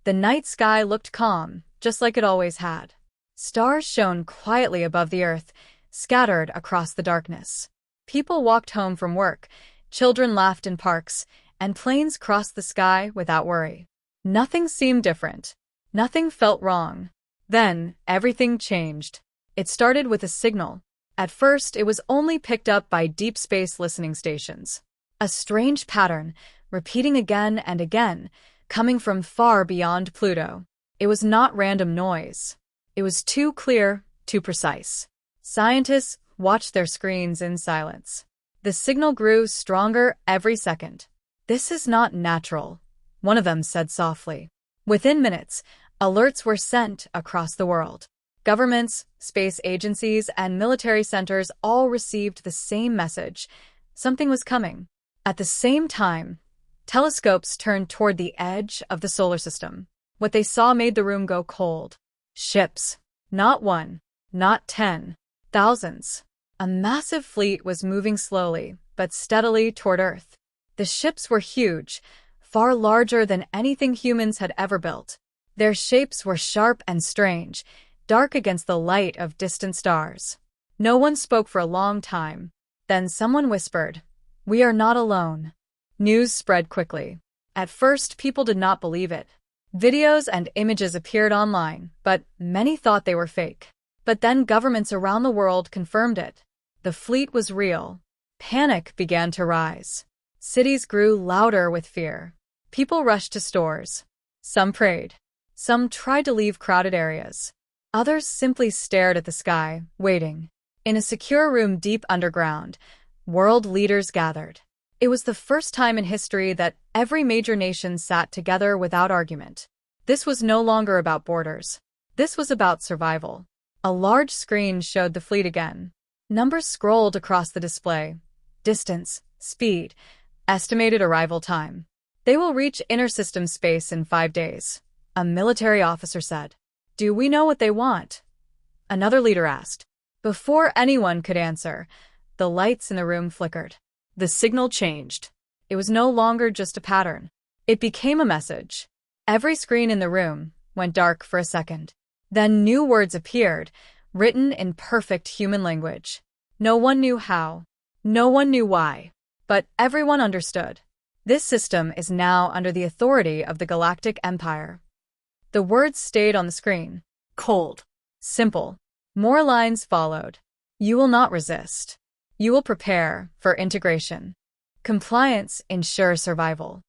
The night sky looked calm, just like it always had. Stars shone quietly above the earth, scattered across the darkness. People walked home from work, children laughed in parks, and planes crossed the sky without worry. Nothing seemed different. Nothing felt wrong. Then, everything changed. It started with a signal. At first, it was only picked up by deep space listening stations. A strange pattern, repeating again and again, coming from far beyond Pluto. It was not random noise. It was too clear, too precise. Scientists watched their screens in silence. The signal grew stronger every second. "This is not natural," one of them said softly. Within minutes, alerts were sent across the world. Governments, space agencies, and military centers all received the same message. Something was coming. At the same time, telescopes turned toward the edge of the solar system. What they saw made the room go cold. Ships. Not one, not 10, thousands. A massive fleet was moving slowly, but steadily toward Earth. The ships were huge, far larger than anything humans had ever built. Their shapes were sharp and strange, dark against the light of distant stars. No one spoke for a long time. Then someone whispered, "We are not alone." News spread quickly. At first, people did not believe it. Videos and images appeared online, but many thought they were fake. But then governments around the world confirmed it. The fleet was real. Panic began to rise. Cities grew louder with fear. People rushed to stores. Some prayed. Some tried to leave crowded areas. Others simply stared at the sky, waiting. In a secure room deep underground, world leaders gathered. It was the first time in history that every major nation sat together without argument. This was no longer about borders. This was about survival. A large screen showed the fleet again. Numbers scrolled across the display. Distance, speed, estimated arrival time. "They will reach inter-system space in 5 days," a military officer said. "Do we know what they want?" Another leader asked. Before anyone could answer, the lights in the room flickered. The signal changed. It was no longer just a pattern. It became a message. Every screen in the room went dark for a second. Then new words appeared, written in perfect human language. No one knew how. No one knew why. But everyone understood. This system is now under the authority of the Galactic Empire. The words stayed on the screen. Cold. Simple. More lines followed. You will not resist. You will prepare for integration. Compliance ensures survival.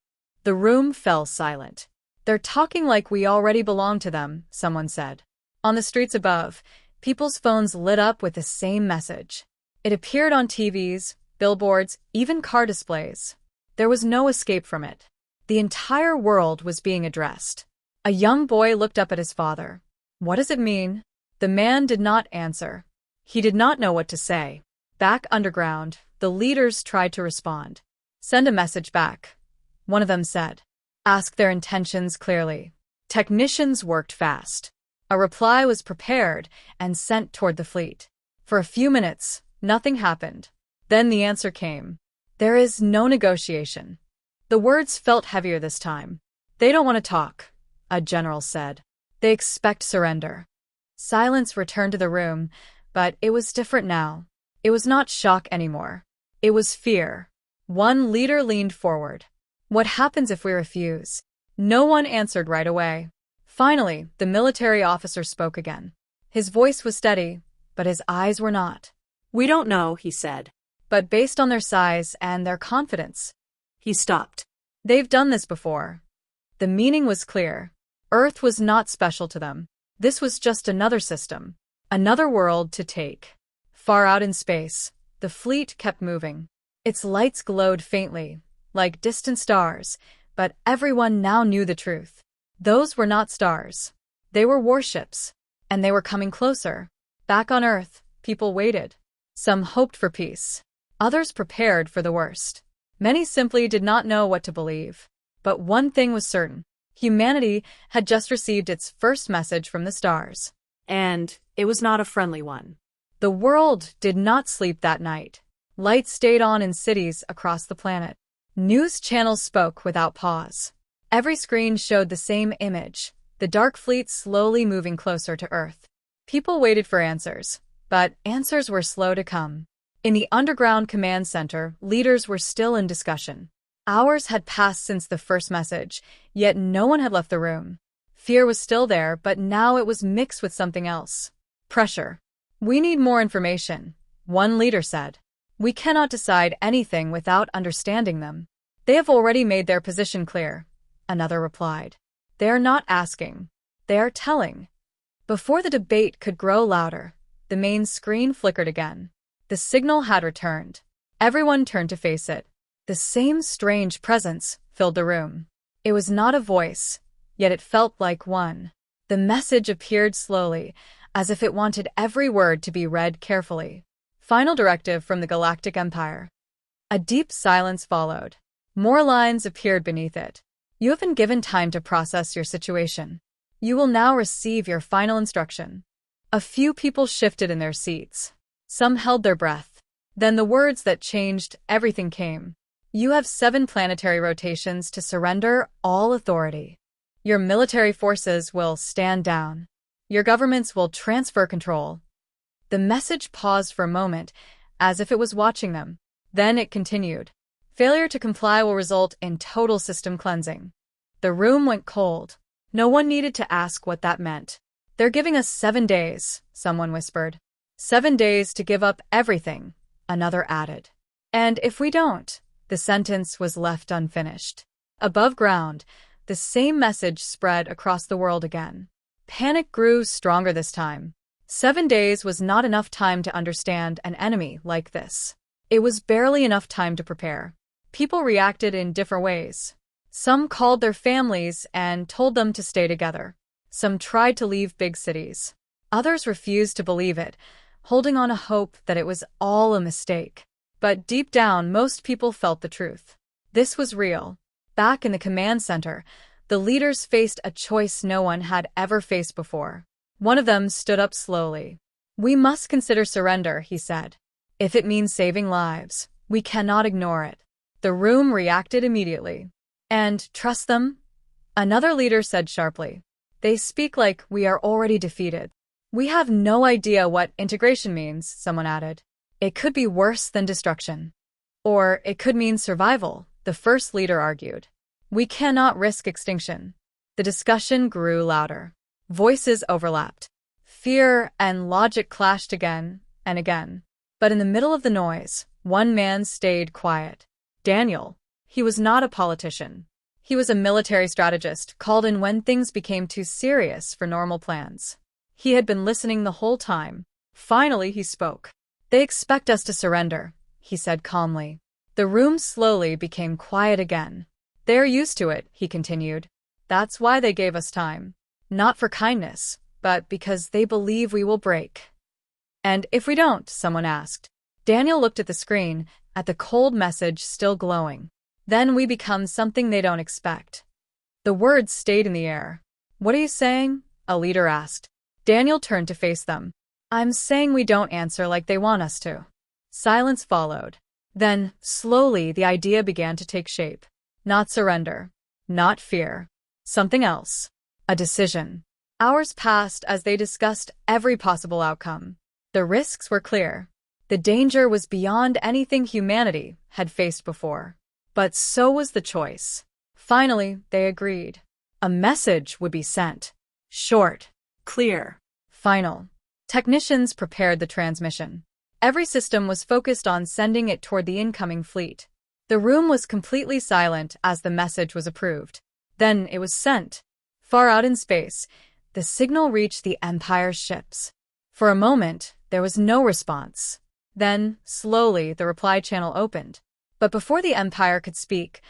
The room fell silent. "They're talking like we already belong to them," someone said. On the streets above, people's phones lit up with the same message. It appeared on TVs, billboards, even car displays. There was no escape from it. The entire world was being addressed. A young boy looked up at his father. "What does it mean?" The man did not answer. He did not know what to say. Back underground, the leaders tried to respond. "Send a message back," one of them said. "Ask their intentions clearly." Technicians worked fast. A reply was prepared and sent toward the fleet. For a few minutes, nothing happened. Then the answer came. "There is no negotiation." The words felt heavier this time. "They don't want to talk," a general said. "They expect surrender." Silence returned to the room, but it was different now. It was not shock anymore. It was fear. One leader leaned forward. "What happens if we refuse?" No one answered right away. Finally, the military officer spoke again. His voice was steady, but his eyes were not. "We don't know," he said. "But based on their size and their confidence." He stopped. "They've done this before." The meaning was clear. Earth was not special to them. This was just another system, another world to take. Far out in space, the fleet kept moving. Its lights glowed faintly, like distant stars, but everyone now knew the truth. Those were not stars. They were warships, and they were coming closer. Back on Earth, people waited. Some hoped for peace. Others prepared for the worst. Many simply did not know what to believe. But one thing was certain. Humanity had just received its first message from the stars. And it was not a friendly one. The world did not sleep that night. Lights stayed on in cities across the planet. News channels spoke without pause. Every screen showed the same image, the dark fleet slowly moving closer to Earth. People waited for answers, but answers were slow to come. In the underground command center, leaders were still in discussion. Hours had passed since the first message, yet no one had left the room. Fear was still there, but now it was mixed with something else. Pressure. "We need more information," one leader said. "We cannot decide anything without understanding them." "They have already made their position clear," another replied. "They are not asking. They are telling." Before the debate could grow louder, the main screen flickered again. The signal had returned. Everyone turned to face it. The same strange presence filled the room. It was not a voice, yet it felt like one. The message appeared slowly, as if it wanted every word to be read carefully. Final directive from the Galactic Empire. A deep silence followed. More lines appeared beneath it. "You have been given time to process your situation. You will now receive your final instruction." A few people shifted in their seats. Some held their breath. Then the words that changed everything came. "You have 7 planetary rotations to surrender all authority. Your military forces will stand down. Your governments will transfer control." The message paused for a moment, as if it was watching them. Then it continued. "Failure to comply will result in total system cleansing." The room went cold. No one needed to ask what that meant. "They're giving us 7 days," someone whispered. 7 days to give up everything," another added. "And if we don't," the sentence was left unfinished. Above ground, the same message spread across the world again. Panic grew stronger this time. 7 days was not enough time to understand an enemy like this. It was barely enough time to prepare. People reacted in different ways. Some called their families and told them to stay together. Some tried to leave big cities. Others refused to believe it, holding on a hope that it was all a mistake. But deep down, most people felt the truth. This was real. Back in the command center, the leaders faced a choice no one had ever faced before. One of them stood up slowly. "We must consider surrender," he said. "If it means saving lives, we cannot ignore it." The room reacted immediately. "And trust them?" Another leader said sharply. "They speak like we are already defeated." "We have no idea what integration means," someone added. "It could be worse than destruction. Or it could mean survival," the first leader argued. "We cannot risk extinction." The discussion grew louder. Voices overlapped. Fear and logic clashed again and again. But in the middle of the noise, one man stayed quiet. Daniel. He was not a politician. He was a military strategist called in when things became too serious for normal plans. He had been listening the whole time. Finally, he spoke. "They expect us to surrender," he said calmly. The room slowly became quiet again. "They're used to it," he continued. "That's why they gave us time. Not for kindness, but because they believe we will break." "And if we don't?" someone asked. Daniel looked at the screen, at the cold message still glowing. "Then we become something they don't expect." The words stayed in the air. "What are you saying?" a leader asked. Daniel turned to face them. "I'm saying we don't answer like they want us to." Silence followed. Then, slowly, the idea began to take shape. Not surrender. Not fear. Something else. A decision. Hours passed as they discussed every possible outcome. The risks were clear. The danger was beyond anything humanity had faced before. But so was the choice. Finally, they agreed. A message would be sent. Short. Clear. Final. Technicians prepared the transmission. Every system was focused on sending it toward the incoming fleet. The room was completely silent as the message was approved. Then it was sent. Far out in space, the signal reached the Empire's ships. For a moment, there was no response. Then, slowly, the reply channel opened. But before the Empire could speak,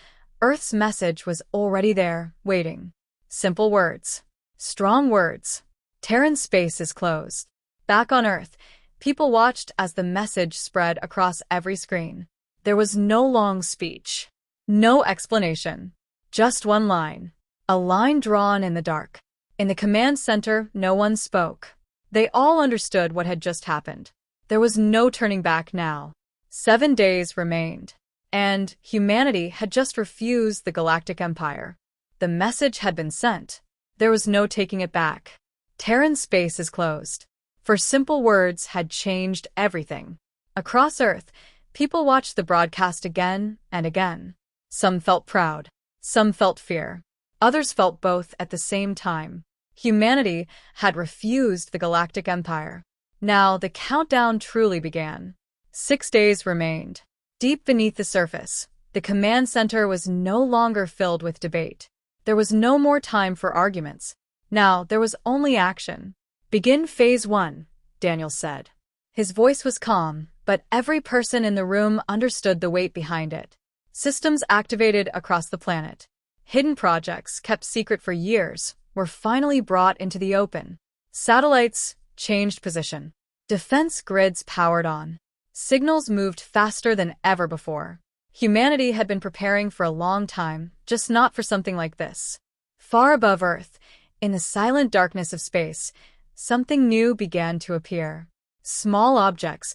Earth's message was already there, waiting. Simple words. Strong words. Terran space is closed. Back on Earth, people watched as the message spread across every screen. There was no long speech. No explanation. Just one line. A line drawn in the dark. In the command center, no one spoke. They all understood what had just happened. There was no turning back now. 7 days remained. And humanity had just refused the Galactic Empire. The message had been sent. There was no taking it back. Terran space is closed. For simple words had changed everything. Across Earth, people watched the broadcast again and again. Some felt proud. Some felt fear. Others felt both at the same time. Humanity had refused the Galactic Empire. Now the countdown truly began. 6 days remained. Deep beneath the surface, the command center was no longer filled with debate. There was no more time for arguments. Now there was only action. "Begin Phase 1, Daniel said. His voice was calm, but every person in the room understood the weight behind it. Systems activated across the planet. Hidden projects, kept secret for years, were finally brought into the open. Satellites changed position. Defense grids powered on. Signals moved faster than ever before. Humanity had been preparing for a long time, just not for something like this. Far above Earth, in the silent darkness of space, something new began to appear. Small objects,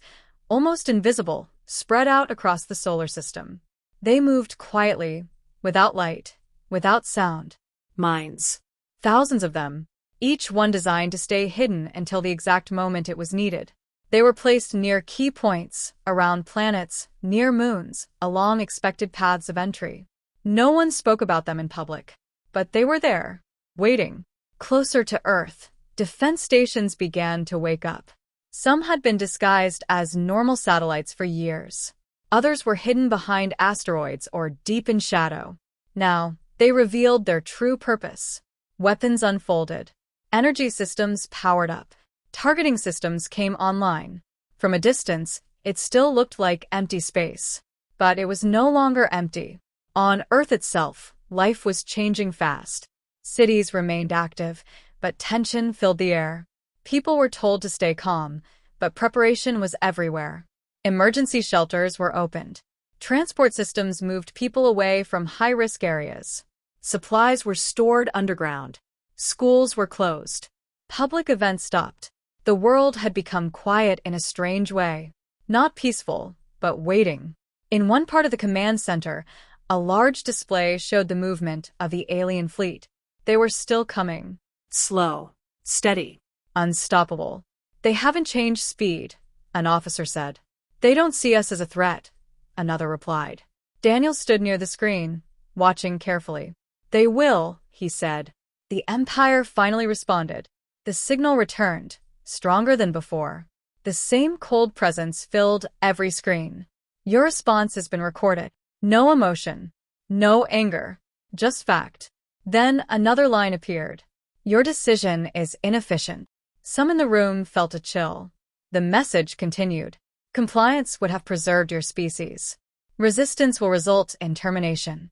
almost invisible, spread out across the solar system. They moved quietly, without light, without sound. Mines. Thousands of them, each one designed to stay hidden until the exact moment it was needed. They were placed near key points, around planets, near moons, along expected paths of entry. No one spoke about them in public, but they were there, waiting. Closer to Earth, defense stations began to wake up. Some had been disguised as normal satellites for years. Others were hidden behind asteroids or deep in shadow. Now, they revealed their true purpose. Weapons unfolded. Energy systems powered up. Targeting systems came online. From a distance, it still looked like empty space. But it was no longer empty. On Earth itself, life was changing fast. Cities remained active, but tension filled the air. People were told to stay calm, but preparation was everywhere. Emergency shelters were opened. Transport systems moved people away from high-risk areas. Supplies were stored underground. Schools were closed. Public events stopped. The world had become quiet in a strange way. Not peaceful, but waiting. In one part of the command center, a large display showed the movement of the alien fleet. They were still coming. Slow. Steady. Unstoppable. "They haven't changed speed," an officer said. "They don't see us as a threat," another replied. Daniel stood near the screen, watching carefully. "They will," he said. The Empire finally responded. The signal returned, stronger than before. The same cold presence filled every screen. "Your response has been recorded. No emotion. No anger. Just fact." Then another line appeared. "Your decision is inefficient." Some in the room felt a chill. The message continued. "Compliance would have preserved your species. Resistance will result in termination."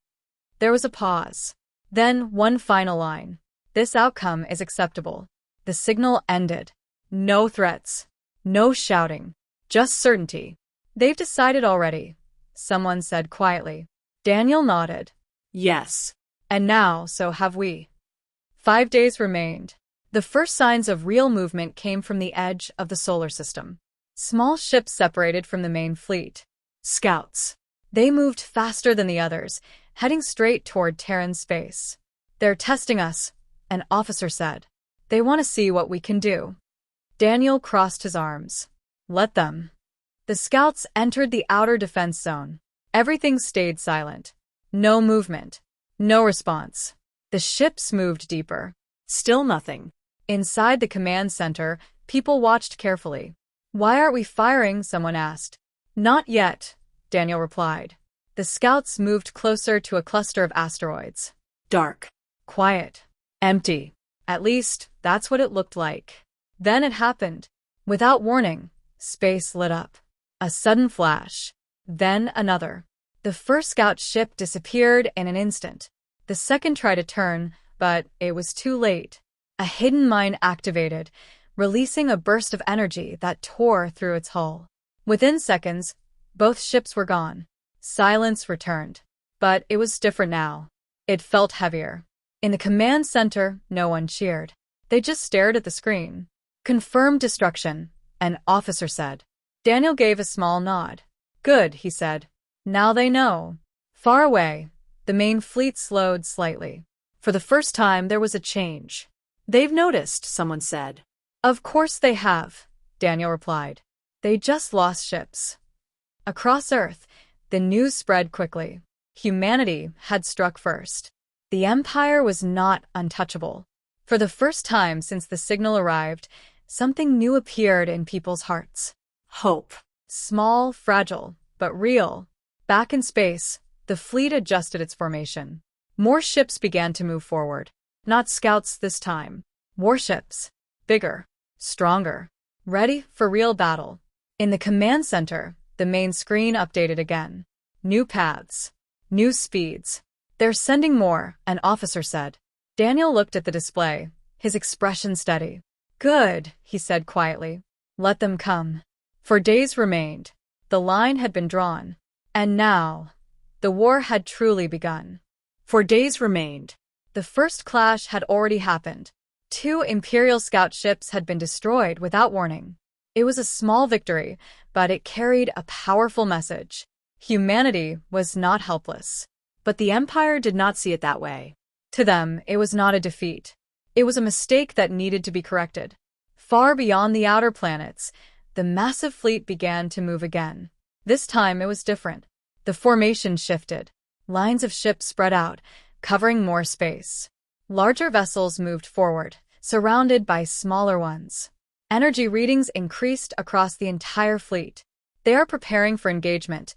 There was a pause. Then one final line. "This outcome is acceptable." The signal ended. No threats. No shouting. Just certainty. "They've decided already," someone said quietly. Daniel nodded. Yes. "And now, so have we." 5 days remained. The first signs of real movement came from the edge of the solar system. Small ships separated from the main fleet. Scouts. They moved faster than the others, heading straight toward Terran space. "They're testing us," an officer said. "They want to see what we can do." Daniel crossed his arms. "Let them." The scouts entered the outer defense zone. Everything stayed silent. No movement. No response. The ships moved deeper. Still nothing. Inside the command center, people watched carefully. "Why aren't we firing?" someone asked. "Not yet," Daniel replied. The scouts moved closer to a cluster of asteroids. Dark. Quiet. Empty. At least, that's what it looked like. Then it happened. Without warning, space lit up. A sudden flash. Then another. The first scout ship disappeared in an instant. The second tried to turn, but it was too late. A hidden mine activated, releasing a burst of energy that tore through its hull. Within seconds, both ships were gone. Silence returned. But it was different now. It felt heavier. In the command center, no one cheered. They just stared at the screen. "Confirmed destruction," an officer said. Daniel gave a small nod. "Good," he said. "Now they know." Far away, the main fleet slowed slightly. For the first time, there was a change. They've noticed, someone said. Of course they have, Daniel replied. They just lost ships. Across Earth, the news spread quickly. Humanity had struck first. The Empire was not untouchable. For the first time since the signal arrived, something new appeared in people's hearts. Hope. Small, fragile, but real. Back in space, the fleet adjusted its formation. More ships began to move forward. Not scouts this time. Warships. Bigger. Stronger. Ready for real battle. In the command center, the main screen updated again. New paths. New speeds. They're sending more, an officer said. Daniel looked at the display, his expression steady. Good, he said quietly. Let them come. For days remained. The line had been drawn. And now, the war had truly begun. For days remained. The first clash had already happened. 2 Imperial scout ships had been destroyed without warning. It was a small victory, but it carried a powerful message. Humanity was not helpless. But the Empire did not see it that way. To them, it was not a defeat. It was a mistake that needed to be corrected. Far beyond the outer planets, the massive fleet began to move again. This time it was different. The formation shifted. Lines of ships spread out, covering more space. Larger vessels moved forward, surrounded by smaller ones. Energy readings increased across the entire fleet. They are preparing for engagement,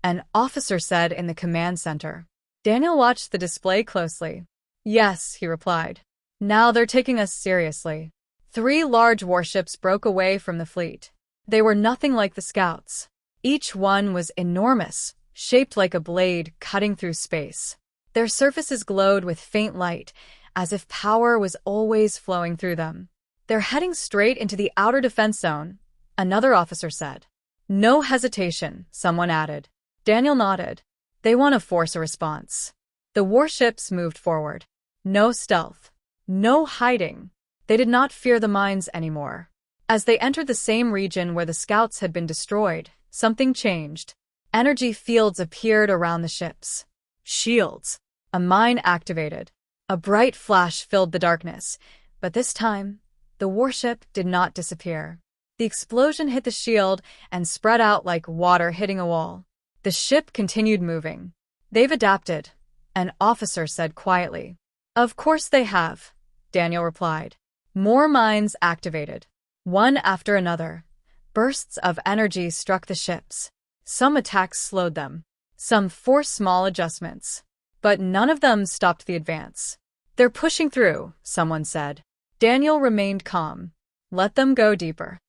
an officer said in the command center. Daniel watched the display closely. Yes, he replied. Now they're taking us seriously. 3 large warships broke away from the fleet. They were nothing like the scouts. Each one was enormous, shaped like a blade cutting through space. Their surfaces glowed with faint light, as if power was always flowing through them. They're heading straight into the outer defense zone, another officer said. No hesitation, someone added. Daniel nodded. They want to force a response. The warships moved forward. No stealth. No hiding. They did not fear the mines anymore. As they entered the same region where the scouts had been destroyed, something changed. Energy fields appeared around the ships. Shields. A mine activated. A bright flash filled the darkness, but this time, the warship did not disappear. The explosion hit the shield and spread out like water hitting a wall. The ship continued moving. They've adapted, an officer said quietly. Of course they have, Daniel replied. More mines activated. One after another. Bursts of energy struck the ships. Some attacks slowed them. Some forced small adjustments. But none of them stopped the advance. They're pushing through, someone said. Daniel remained calm. Let them go deeper.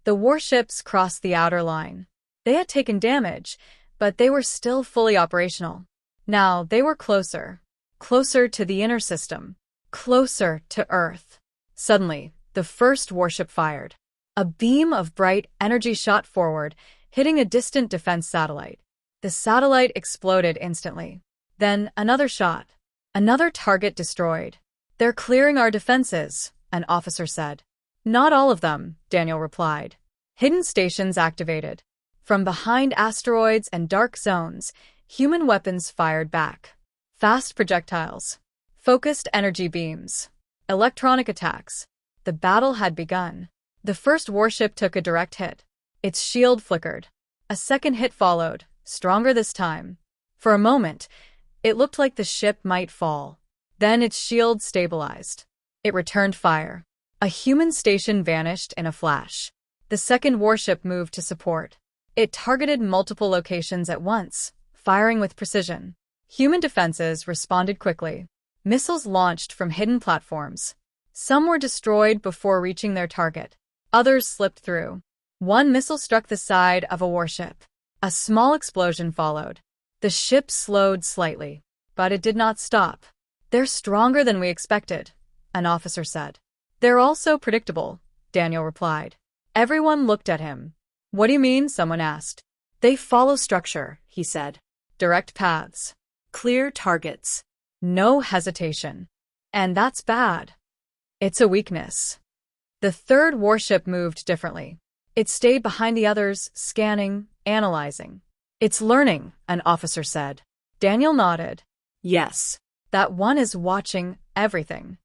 The warships crossed the outer line. They had taken damage, but they were still fully operational. Now they were closer. Closer to the inner system. Closer to Earth. Suddenly, the first warship fired. A beam of bright energy shot forward, hitting a distant defense satellite. The satellite exploded instantly. Then another shot. Another target destroyed. They're clearing our defenses, an officer said. Not all of them, Daniel replied. Hidden stations activated. From behind asteroids and dark zones, human weapons fired back. Fast projectiles. Focused energy beams. Electronic attacks. The battle had begun. The first warship took a direct hit. Its shield flickered. A second hit followed, stronger this time. For a moment, it looked like the ship might fall. Then its shield stabilized. It returned fire. A human station vanished in a flash. The second warship moved to support. It targeted multiple locations at once, firing with precision. Human defenses responded quickly. Missiles launched from hidden platforms. Some were destroyed before reaching their target. Others slipped through. One missile struck the side of a warship. A small explosion followed. The ship slowed slightly, but it did not stop. They're stronger than we expected, an officer said. They're also predictable, Daniel replied. Everyone looked at him. What do you mean? Someone asked. They follow structure, he said. Direct paths. Clear targets. No hesitation. And that's bad. It's a weakness. The third warship moved differently. It stayed behind the others, scanning, analyzing. It's learning, an officer said. Daniel nodded. Yes. That one is watching everything.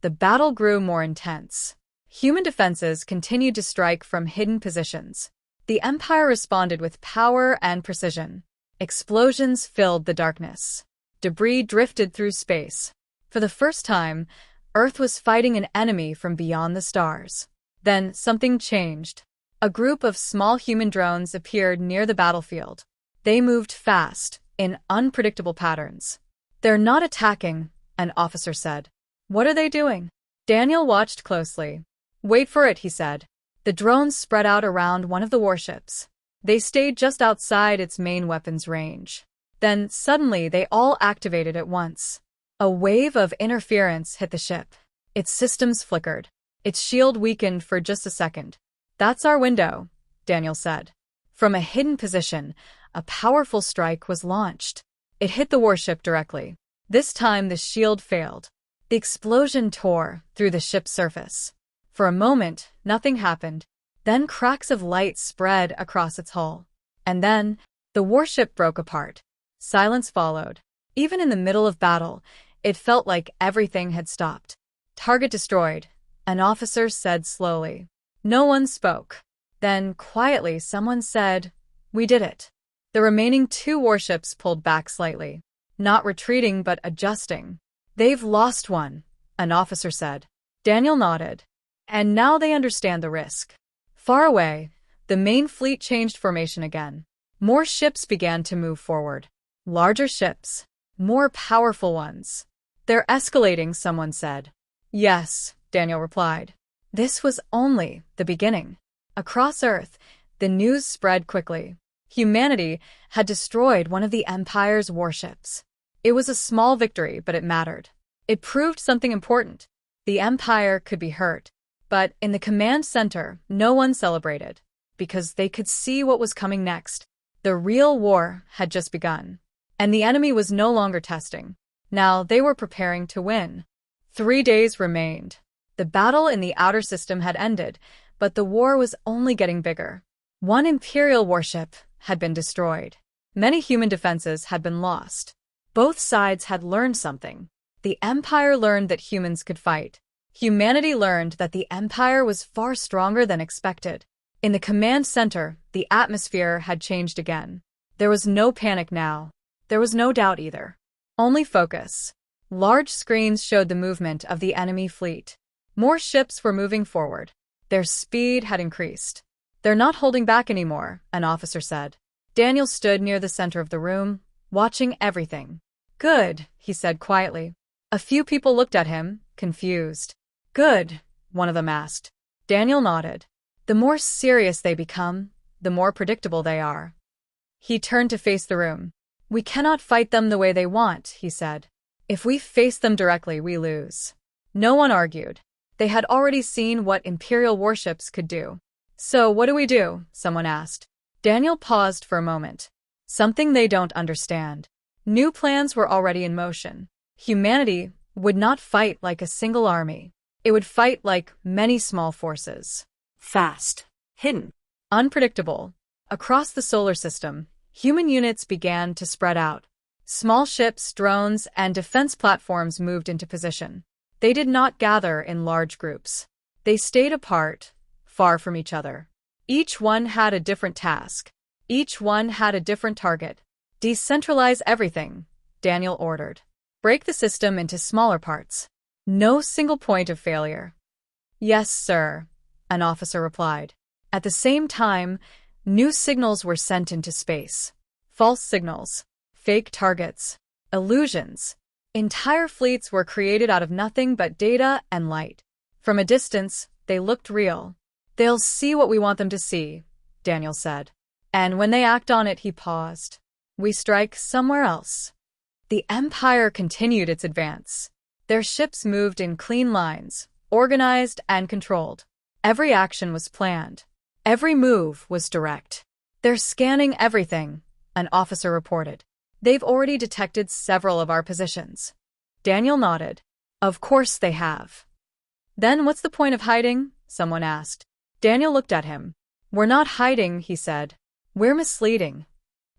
The battle grew more intense. Human defenses continued to strike from hidden positions. The Empire responded with power and precision. Explosions filled the darkness. Debris drifted through space. For the first time, Earth was fighting an enemy from beyond the stars. Then something changed. A group of small human drones appeared near the battlefield. They moved fast, in unpredictable patterns. "They're not attacking," an officer said. "What are they doing?" Daniel watched closely. "Wait for it," he said. The drones spread out around one of the warships. They stayed just outside its main weapons range. Then, suddenly, they all activated at once. A wave of interference hit the ship. Its systems flickered. Its shield weakened for just a second. "That's our window," Daniel said. From a hidden position, a powerful strike was launched. It hit the warship directly. This time the shield failed. The explosion tore through the ship's surface. For a moment, nothing happened. Then cracks of light spread across its hull. And then, the warship broke apart. Silence followed. Even in the middle of battle, it felt like everything had stopped. "Target destroyed," an officer said slowly. No one spoke. Then, quietly, someone said, "We did it." The remaining two warships pulled back slightly. Not retreating, but adjusting. "They've lost one," an officer said. Daniel nodded. "And now they understand the risk." Far away, the main fleet changed formation again. More ships began to move forward. Larger ships. More powerful ones. "They're escalating," someone said. "Yes," Daniel replied. This was only the beginning. Across Earth, the news spread quickly. Humanity had destroyed one of the Empire's warships. It was a small victory, but it mattered. It proved something important. The Empire could be hurt. But in the command center, no one celebrated. Because they could see what was coming next. The real war had just begun. And the enemy was no longer testing. Now they were preparing to win. 3 days remained. The battle in the outer system had ended, but the war was only getting bigger. One Imperial warship had been destroyed. Many human defenses had been lost. Both sides had learned something. The Empire learned that humans could fight. Humanity learned that the Empire was far stronger than expected. In the command center, the atmosphere had changed again. There was no panic now. There was no doubt either. Only focus. Large screens showed the movement of the enemy fleet. More ships were moving forward. Their speed had increased. "They're not holding back anymore," an officer said. Daniel stood near the center of the room, watching everything. "Good," he said quietly. A few people looked at him, confused. "Good," one of them asked. Daniel nodded. "The more serious they become, the more predictable they are." He turned to face the room. "We cannot fight them the way they want," he said. "If we face them directly, we lose." No one argued. They had already seen what Imperial warships could do. "So what do we do?" someone asked. Daniel paused for a moment. Something they don't understand. New plans were already in motion. Humanity would not fight like a single army. It would fight like many small forces. Fast. Hidden. Unpredictable. Across the solar system, human units began to spread out. Small ships, drones, and defense platforms moved into position. They did not gather in large groups. They stayed apart, far from each other. Each one had a different task. Each one had a different target. "Decentralize everything," Daniel ordered. "Break the system into smaller parts. No single point of failure." "Yes, sir," an officer replied. At the same time, new signals were sent into space. False signals, fake targets, illusions. Entire fleets were created out of nothing but data and light. From a distance, they looked real. "They'll see what we want them to see," Daniel said. "And when they act on it," he paused. "We strike somewhere else." The Empire continued its advance. Their ships moved in clean lines, organized and controlled. Every action was planned. Every move was direct. "They're scanning everything," an officer reported. "They've already detected several of our positions." Daniel nodded. "Of course they have." "Then what's the point of hiding?" someone asked. Daniel looked at him. "We're not hiding," he said. "We're misleading."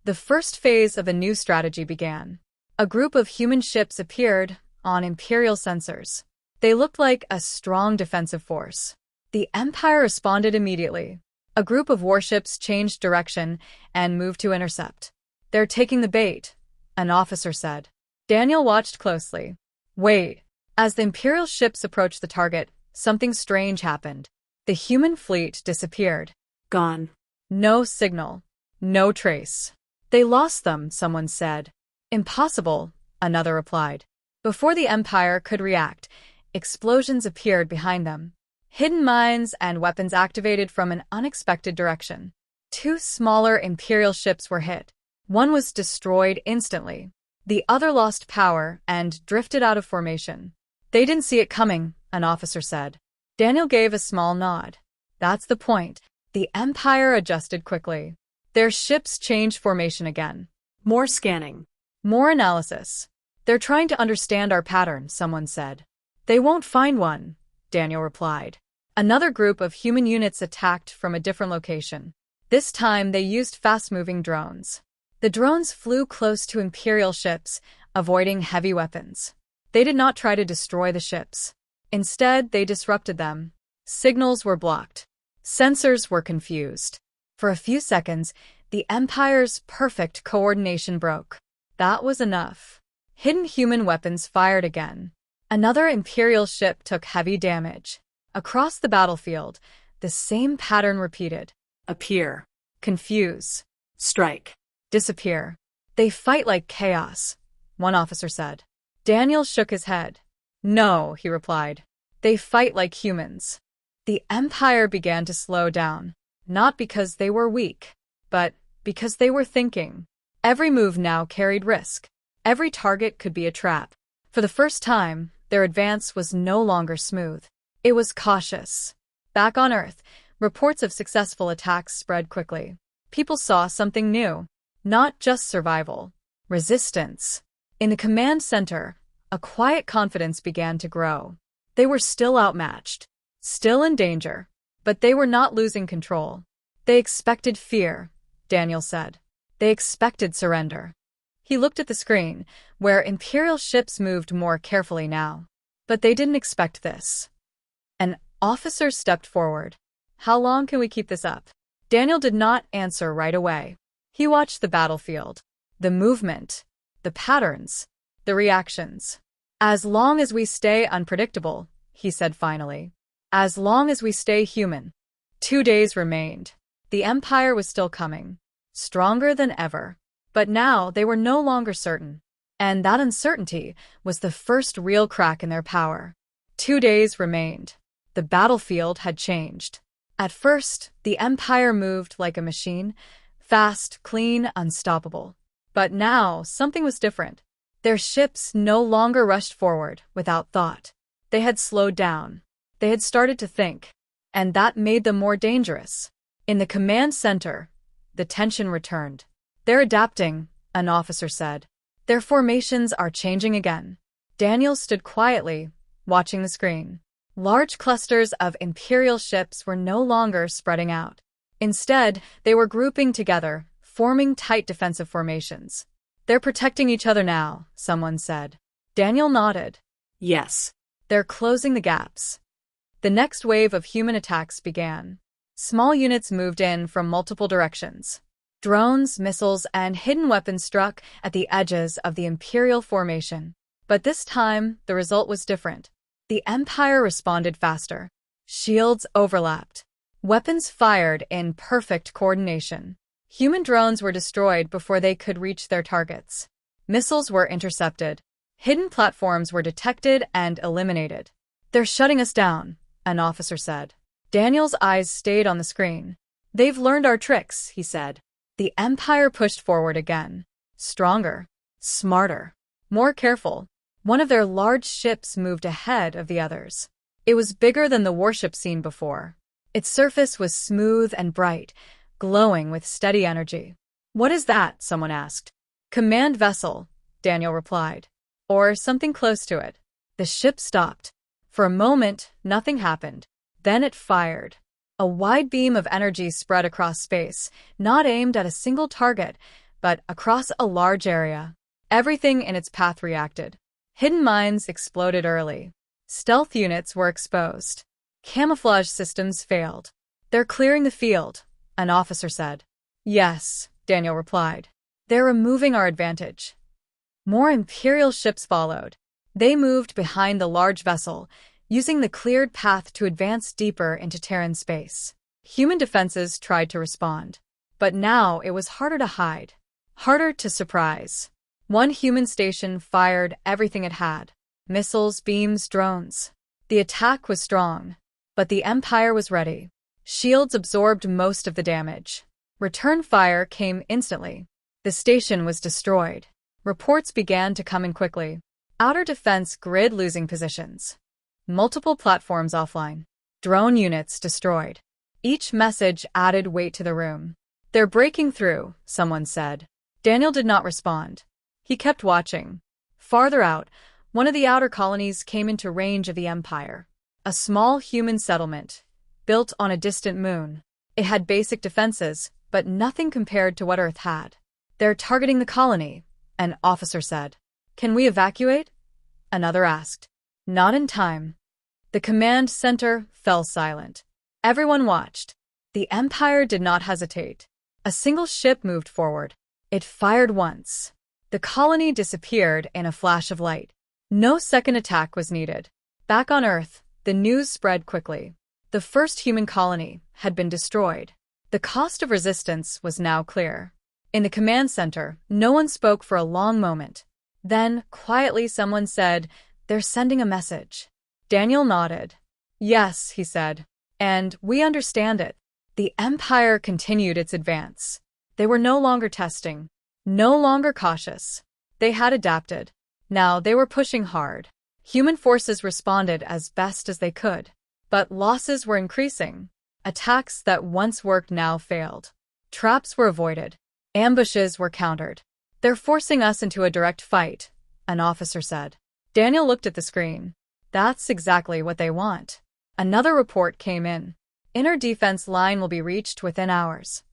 The first phase of a new strategy began. A group of human ships appeared, on Imperial sensors. They looked like a strong defensive force. The Empire responded immediately. A group of warships changed direction and moved to intercept. "They're taking the bait," an officer said. Daniel watched closely. "Wait." As the Imperial ships approached the target, something strange happened. The human fleet disappeared. Gone. No signal. No trace. "They lost them," someone said. "Impossible," another replied. Before the Empire could react, explosions appeared behind them. Hidden mines and weapons activated from an unexpected direction. 2 smaller Imperial ships were hit. One was destroyed instantly. The other lost power and drifted out of formation. "They didn't see it coming," an officer said. Daniel gave a small nod. "That's the point." The Empire adjusted quickly. Their ships changed formation again. More scanning. More analysis. "They're trying to understand our pattern," someone said. "They won't find one," Daniel replied. Another group of human units attacked from a different location. This time they used fast-moving drones. The drones flew close to Imperial ships, avoiding heavy weapons. They did not try to destroy the ships. Instead, they disrupted them. Signals were blocked. Sensors were confused. For a few seconds, the Empire's perfect coordination broke. That was enough. Hidden human weapons fired again. Another Imperial ship took heavy damage. Across the battlefield, the same pattern repeated. Appear. Confuse. Strike. Disappear. "They fight like chaos," one officer said. Daniel shook his head. "No," he replied. "They fight like humans." The Empire began to slow down, not because they were weak, but because they were thinking. Every move now carried risk. Every target could be a trap. For the first time, their advance was no longer smooth. It was cautious. Back on Earth, reports of successful attacks spread quickly. People saw something new. Not just survival. Resistance. In the command center, a quiet confidence began to grow. They were still outmatched. Still in danger. But they were not losing control. They expected fear, Daniel said. They expected surrender. He looked at the screen, where Imperial ships moved more carefully now. But they didn't expect this. An officer stepped forward. "How long can we keep this up?" Daniel did not answer right away. He watched the battlefield, the movement, the patterns, the reactions. "As long as we stay unpredictable," he said finally. "As long as we stay human." 2 days remained. The Empire was still coming, stronger than ever. But now they were no longer certain. And that uncertainty was the first real crack in their power. 2 days remained. The battlefield had changed. At first, the Empire moved like a machine, fast, clean, unstoppable. But now, something was different. Their ships no longer rushed forward without thought. They had slowed down. They had started to think. And that made them more dangerous. In the command center, the tension returned. "They're adapting," an officer said. "Their formations are changing again." Daniel stood quietly, watching the screen. Large clusters of Imperial ships were no longer spreading out. Instead, they were grouping together, forming tight defensive formations. "They're protecting each other now," someone said. Daniel nodded. Yes. "They're closing the gaps." The next wave of human attacks began. Small units moved in from multiple directions. Drones, missiles, and hidden weapons struck at the edges of the Imperial formation. But this time, the result was different. The Empire responded faster. Shields overlapped. Weapons fired in perfect coordination. Human drones were destroyed before they could reach their targets. Missiles were intercepted. Hidden platforms were detected and eliminated. "They're shutting us down," an officer said. Daniel's eyes stayed on the screen. "They've learned our tricks," he said. The Empire pushed forward again. Stronger, smarter, more careful. One of their large ships moved ahead of the others. It was bigger than the warship seen before. Its surface was smooth and bright, glowing with steady energy. "What is that?" someone asked. "Command vessel," Daniel replied. "Or something close to it." The ship stopped. For a moment, nothing happened. Then it fired. A wide beam of energy spread across space, not aimed at a single target, but across a large area. Everything in its path reacted. Hidden mines exploded early. Stealth units were exposed. Camouflage systems failed. They're clearing the field, an officer said. Yes, Daniel replied. They're removing our advantage. More Imperial ships followed. They moved behind the large vessel, using the cleared path to advance deeper into Terran space. Human defenses tried to respond. But now it was harder to hide. Harder to surprise. One human station fired everything it had. Missiles, beams, drones. The attack was strong. But the Empire was ready. Shields absorbed most of the damage. Return fire came instantly. The station was destroyed. Reports began to come in quickly. Outer defense grid losing positions. Multiple platforms offline. Drone units destroyed. Each message added weight to the room. They're breaking through, someone said. Daniel did not respond. He kept watching. Farther out, one of the outer colonies came into range of the Empire. A small human settlement, built on a distant moon. It had basic defenses, but nothing compared to what Earth had. They're targeting the colony, an officer said. Can we evacuate? Another asked. Not in time. The command center fell silent. Everyone watched. The Empire did not hesitate. A single ship moved forward. It fired once. The colony disappeared in a flash of light. No second attack was needed. Back on Earth, the news spread quickly. The first human colony had been destroyed. The cost of resistance was now clear. In the command center, no one spoke for a long moment. Then, quietly, someone said, "They're sending a message." Daniel nodded. "Yes," he said. "And we understand it." The Empire continued its advance. They were no longer testing, no longer cautious. They had adapted. Now they were pushing hard. Human forces responded as best as they could. But losses were increasing. Attacks that once worked now failed. Traps were avoided. Ambushes were countered. "They're forcing us into a direct fight," an officer said. Daniel looked at the screen. That's exactly what they want. Another report came in. Inner defense line will be reached within hours.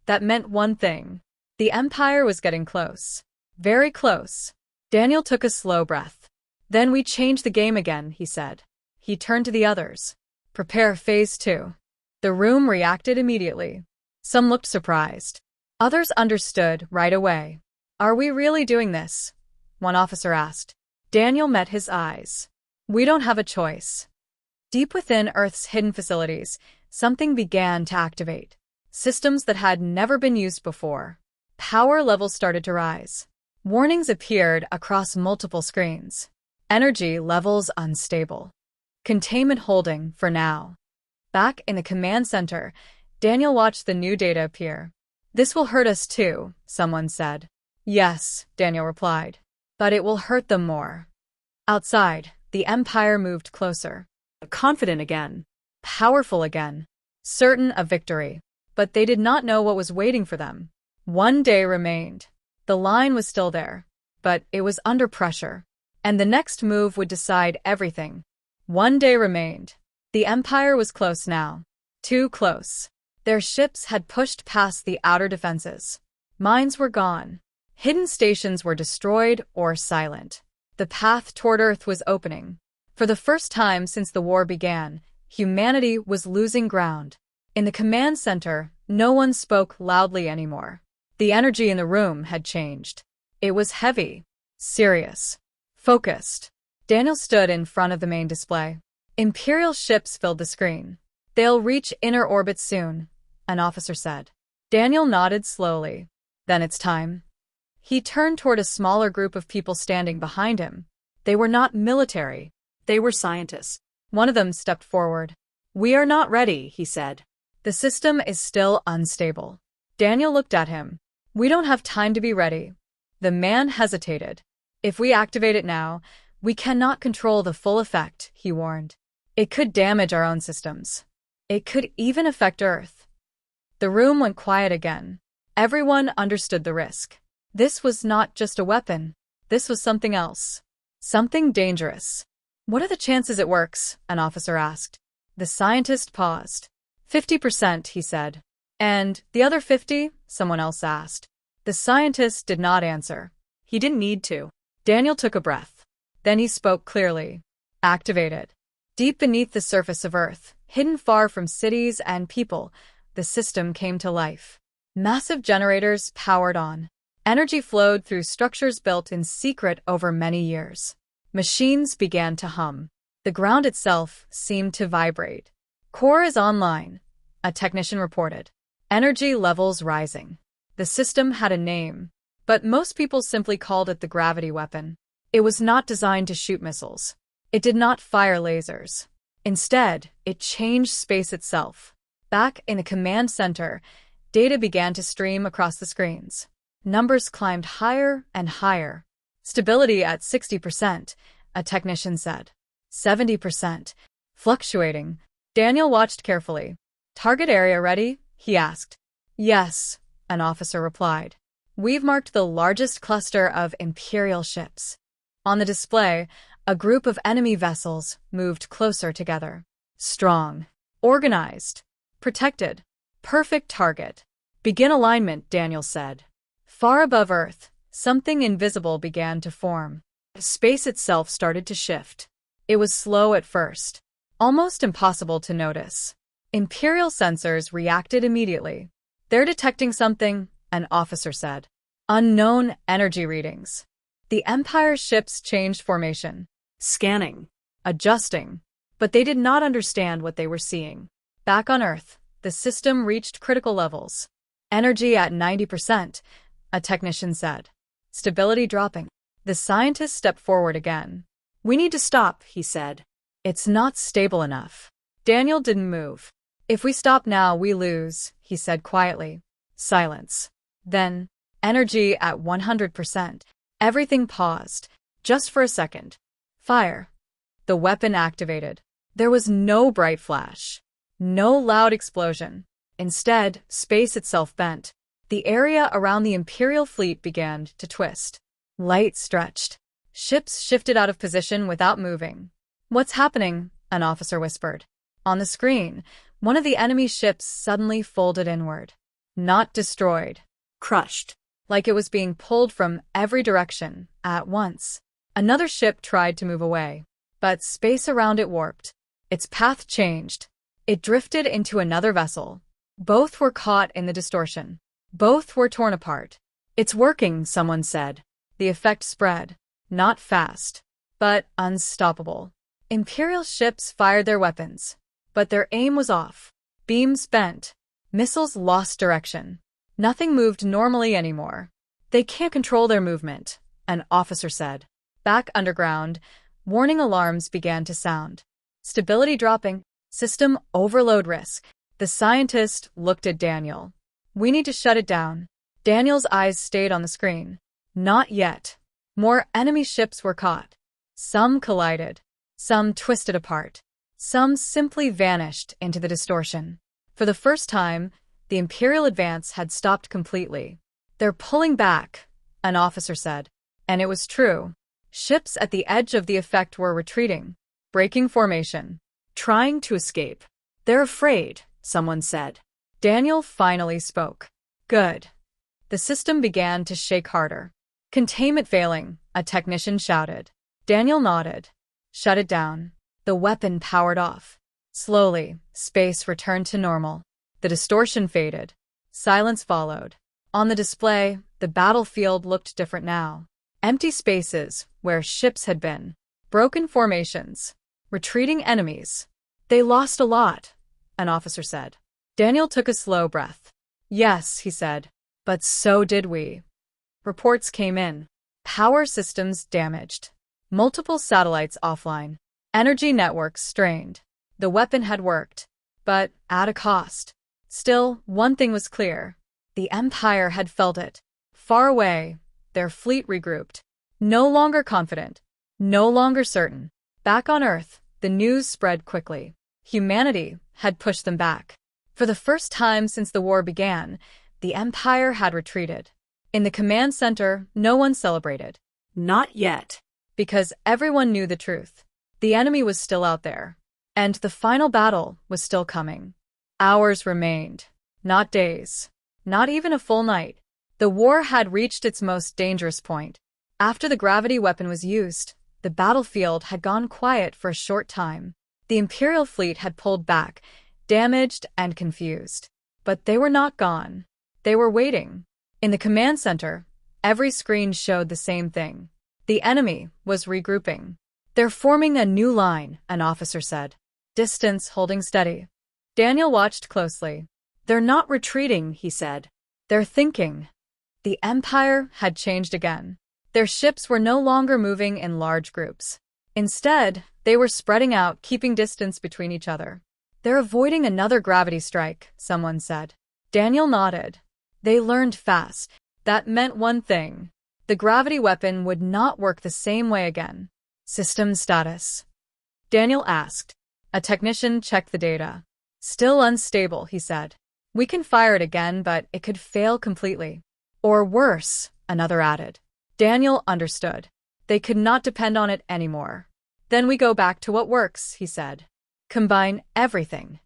That meant one thing. The Empire was getting close. Very close. Daniel took a slow breath. Then we change the game again, he said. He turned to the others. Prepare phase 2. The room reacted immediately. Some looked surprised. Others understood right away. Are we really doing this? One officer asked. Daniel met his eyes. We don't have a choice. Deep within Earth's hidden facilities, something began to activate. Systems that had never been used before. Power levels started to rise. Warnings appeared across multiple screens. Energy levels unstable. Containment holding for now. Back in the command center, Daniel watched the new data appear. This will hurt us too, someone said. Yes, Daniel replied. But it will hurt them more. Outside, the Empire moved closer. Confident again. Powerful again. Certain of victory. But they did not know what was waiting for them. One day remained. The line was still there. But it was under pressure. And the next move would decide everything. One day remained. The Empire was close now. Too close. Their ships had pushed past the outer defenses. Mines were gone. Hidden stations were destroyed or silent. The path toward Earth was opening. For the first time since the war began, humanity was losing ground. In the command center, no one spoke loudly anymore. The energy in the room had changed. It was heavy, serious, focused. Daniel stood in front of the main display. Imperial ships filled the screen. They'll reach inner orbit soon, an officer said. Daniel nodded slowly. Then it's time. He turned toward a smaller group of people standing behind him. They were not military. They were scientists. One of them stepped forward. We are not ready, he said. The system is still unstable. Daniel looked at him. We don't have time to be ready. The man hesitated. If we activate it now, we cannot control the full effect, he warned. It could damage our own systems. It could even affect Earth. The room went quiet again. Everyone understood the risk. This was not just a weapon. This was something else. Something dangerous. What are the chances it works? An officer asked. The scientist paused. 50%, he said. And the other 50? Someone else asked. The scientist did not answer. He didn't need to. Daniel took a breath. Then he spoke clearly. Activated. Deep beneath the surface of Earth, hidden far from cities and people, the system came to life. Massive generators powered on. Energy flowed through structures built in secret over many years. Machines began to hum. The ground itself seemed to vibrate. Core is online, a technician reported. Energy levels rising. The system had a name, but most people simply called it the gravity weapon. It was not designed to shoot missiles. It did not fire lasers. Instead, it changed space itself. Back in the command center, data began to stream across the screens. Numbers climbed higher and higher. Stability at 60%, a technician said. 70%. Fluctuating. Daniel watched carefully. Target area ready? He asked. Yes, an officer replied. We've marked the largest cluster of Imperial ships. On the display, a group of enemy vessels moved closer together. Strong. Organized. Protected. Perfect target. Begin alignment, Daniel said. Far above Earth, something invisible began to form. Space itself started to shift. It was slow at first, almost impossible to notice. Imperial sensors reacted immediately. They're detecting something, an officer said. Unknown energy readings. The Empire's ships changed formation. Scanning. Adjusting. But they did not understand what they were seeing. Back on Earth, the system reached critical levels. Energy at 90%, a technician said. Stability dropping. The scientist stepped forward again. We need to stop, he said. It's not stable enough. Daniel didn't move. If we stop now, we lose, he said quietly. Silence. Then, energy at 100%. Everything paused, just for a second. Fire. The weapon activated. There was no bright flash. No loud explosion. Instead, space itself bent. The area around the Imperial fleet began to twist. Light stretched. Ships shifted out of position without moving. What's happening? An officer whispered. On the screen, one of the enemy ships suddenly folded inward. Not destroyed. Crushed. Like it was being pulled from every direction, at once. Another ship tried to move away, but space around it warped. Its path changed. It drifted into another vessel. Both were caught in the distortion. Both were torn apart. It's working, someone said. The effect spread. Not fast, but unstoppable. Imperial ships fired their weapons, but their aim was off. Beams bent. Missiles lost direction. Nothing moved normally anymore. They can't control their movement, an officer said. Back underground, warning alarms began to sound. Stability dropping. System overload risk. The scientist looked at Daniel. We need to shut it down. Daniel's eyes stayed on the screen. Not yet. More enemy ships were caught. Some collided. Some twisted apart. Some simply vanished into the distortion. For the first time, the Imperial advance had stopped completely. They're pulling back, an officer said. And it was true. Ships at the edge of the effect were retreating, breaking formation, trying to escape. They're afraid, someone said. Daniel finally spoke. Good. The system began to shake harder. Containment failing, a technician shouted. Daniel nodded. Shut it down. The weapon powered off. Slowly, space returned to normal. The distortion faded. Silence followed. On the display, the battlefield looked different now. Empty spaces where ships had been. Broken formations. Retreating enemies. They lost a lot, an officer said. Daniel took a slow breath. Yes, he said, but so did we. Reports came in. Power systems damaged. Multiple satellites offline. Energy networks strained. The weapon had worked, but at a cost. Still, one thing was clear. The Empire had felt it. Far away, their fleet regrouped. No longer confident. No longer certain. Back on Earth, the news spread quickly. Humanity had pushed them back. For the first time since the war began, the Empire had retreated. In the command center, no one celebrated. Not yet. Because everyone knew the truth. The enemy was still out there. And the final battle was still coming. Hours remained. Not days. Not even a full night. The war had reached its most dangerous point. After the gravity weapon was used, The battlefield had gone quiet for a short time. The Imperial fleet had pulled back, damaged and confused. But they were not gone. They were waiting. In the command center, every screen showed the same thing. The enemy was regrouping. "They're forming a new line," an officer said. "Distance holding steady." Daniel watched closely. "They're not retreating," he said. "They're thinking." The Empire had changed again. Their ships were no longer moving in large groups. Instead, they were spreading out, keeping distance between each other. "They're avoiding another gravity strike," someone said. Daniel nodded. They learned fast. That meant one thing. The gravity weapon would not work the same way again. "System status?" Daniel asked. A technician checked the data. "Still unstable," he said. "We can fire it again, but it could fail completely." "Or worse," another added. Daniel understood. They could not depend on it anymore. "Then we go back to what works," he said. "Combine everything."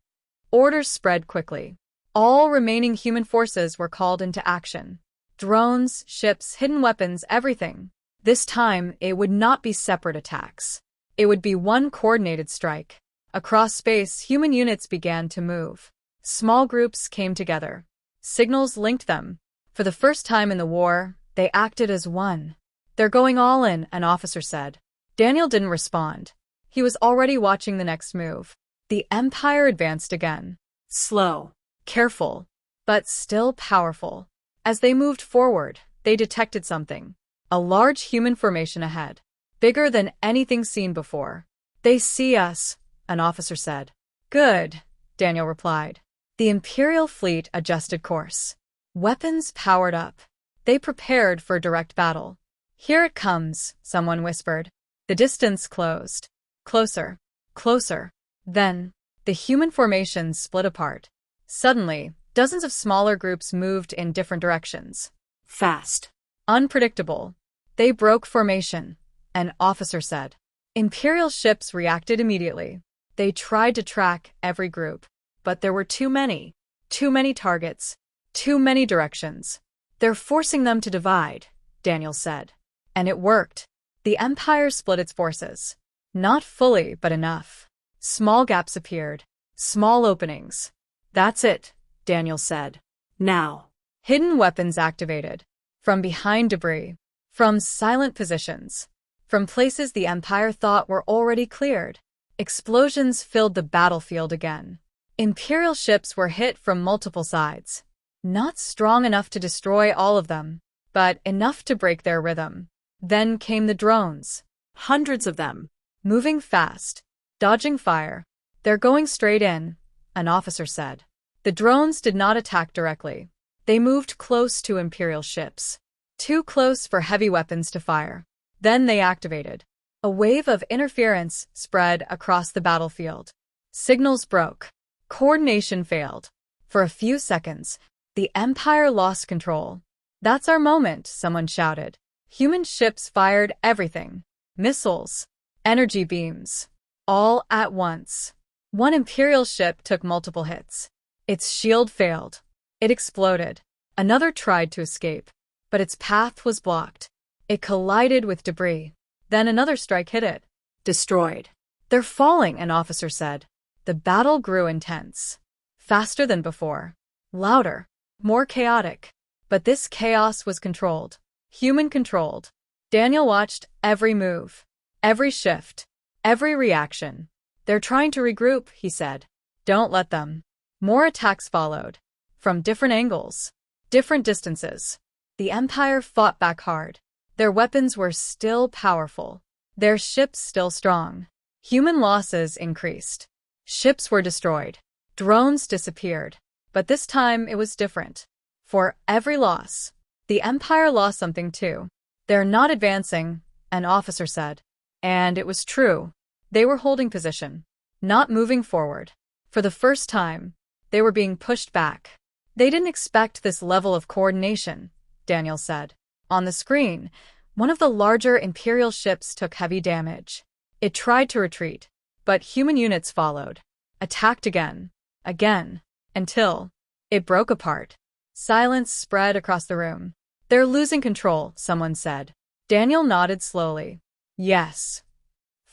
Orders spread quickly. All remaining human forces were called into action. Drones, ships, hidden weapons, everything. This time, it would not be separate attacks. It would be one coordinated strike. Across space, human units began to move. Small groups came together. Signals linked them. For the first time in the war, they acted as one. "They're going all in," an officer said. Daniel didn't respond. He was already watching the next move. The Empire advanced again. Slow, careful, but still powerful. As they moved forward, they detected something. A large human formation ahead. Bigger than anything seen before. "They see us," an officer said. "Good," Daniel replied. The Imperial fleet adjusted course. Weapons powered up. They prepared for direct battle. "Here it comes," someone whispered. The distance closed. Closer. Closer. Then, the human formation split apart. Suddenly, dozens of smaller groups moved in different directions. Fast. Unpredictable. "They broke formation," an officer said. Imperial ships reacted immediately. They tried to track every group. But there were too many. Too many targets. Too many directions. "They're forcing them to divide," Daniel said. And it worked. The Empire split its forces. Not fully, but enough. Small gaps appeared. Small openings. "That's it," Daniel said. "Now." Hidden weapons activated. From behind debris. From silent positions. From places the Empire thought were already cleared. Explosions filled the battlefield again. Imperial ships were hit from multiple sides. Not strong enough to destroy all of them, but enough to break their rhythm. Then came the drones. Hundreds of them. Moving fast. Dodging fire. "They're going straight in," an officer said. The drones did not attack directly. They moved close to Imperial ships. Too close for heavy weapons to fire. Then they activated. A wave of interference spread across the battlefield. Signals broke. Coordination failed. For a few seconds, the Empire lost control. "That's our moment," someone shouted. Human ships fired everything. Missiles. Energy beams. All at once. One Imperial ship took multiple hits. Its shield failed. It exploded. Another tried to escape, but its path was blocked. It collided with debris. Then another strike hit it. Destroyed. "They're falling," an officer said. The battle grew intense. Faster than before. Louder. More chaotic. But this chaos was controlled. Human-controlled. Daniel watched every move. Every shift. Every reaction. "They're trying to regroup," he said. "Don't let them." More attacks followed. From different angles. Different distances. The Empire fought back hard. Their weapons were still powerful. Their ships still strong. Human losses increased. Ships were destroyed. Drones disappeared. But this time it was different. For every loss, the Empire lost something too. "They're not advancing," an officer said. And it was true. They were holding position. Not moving forward. For the first time, they were being pushed back. "They didn't expect this level of coordination," Daniel said. On the screen, one of the larger Imperial ships took heavy damage. It tried to retreat, but human units followed. Attacked again. Again. Until it broke apart. Silence spread across the room. "They're losing control," someone said. Daniel nodded slowly. "Yes,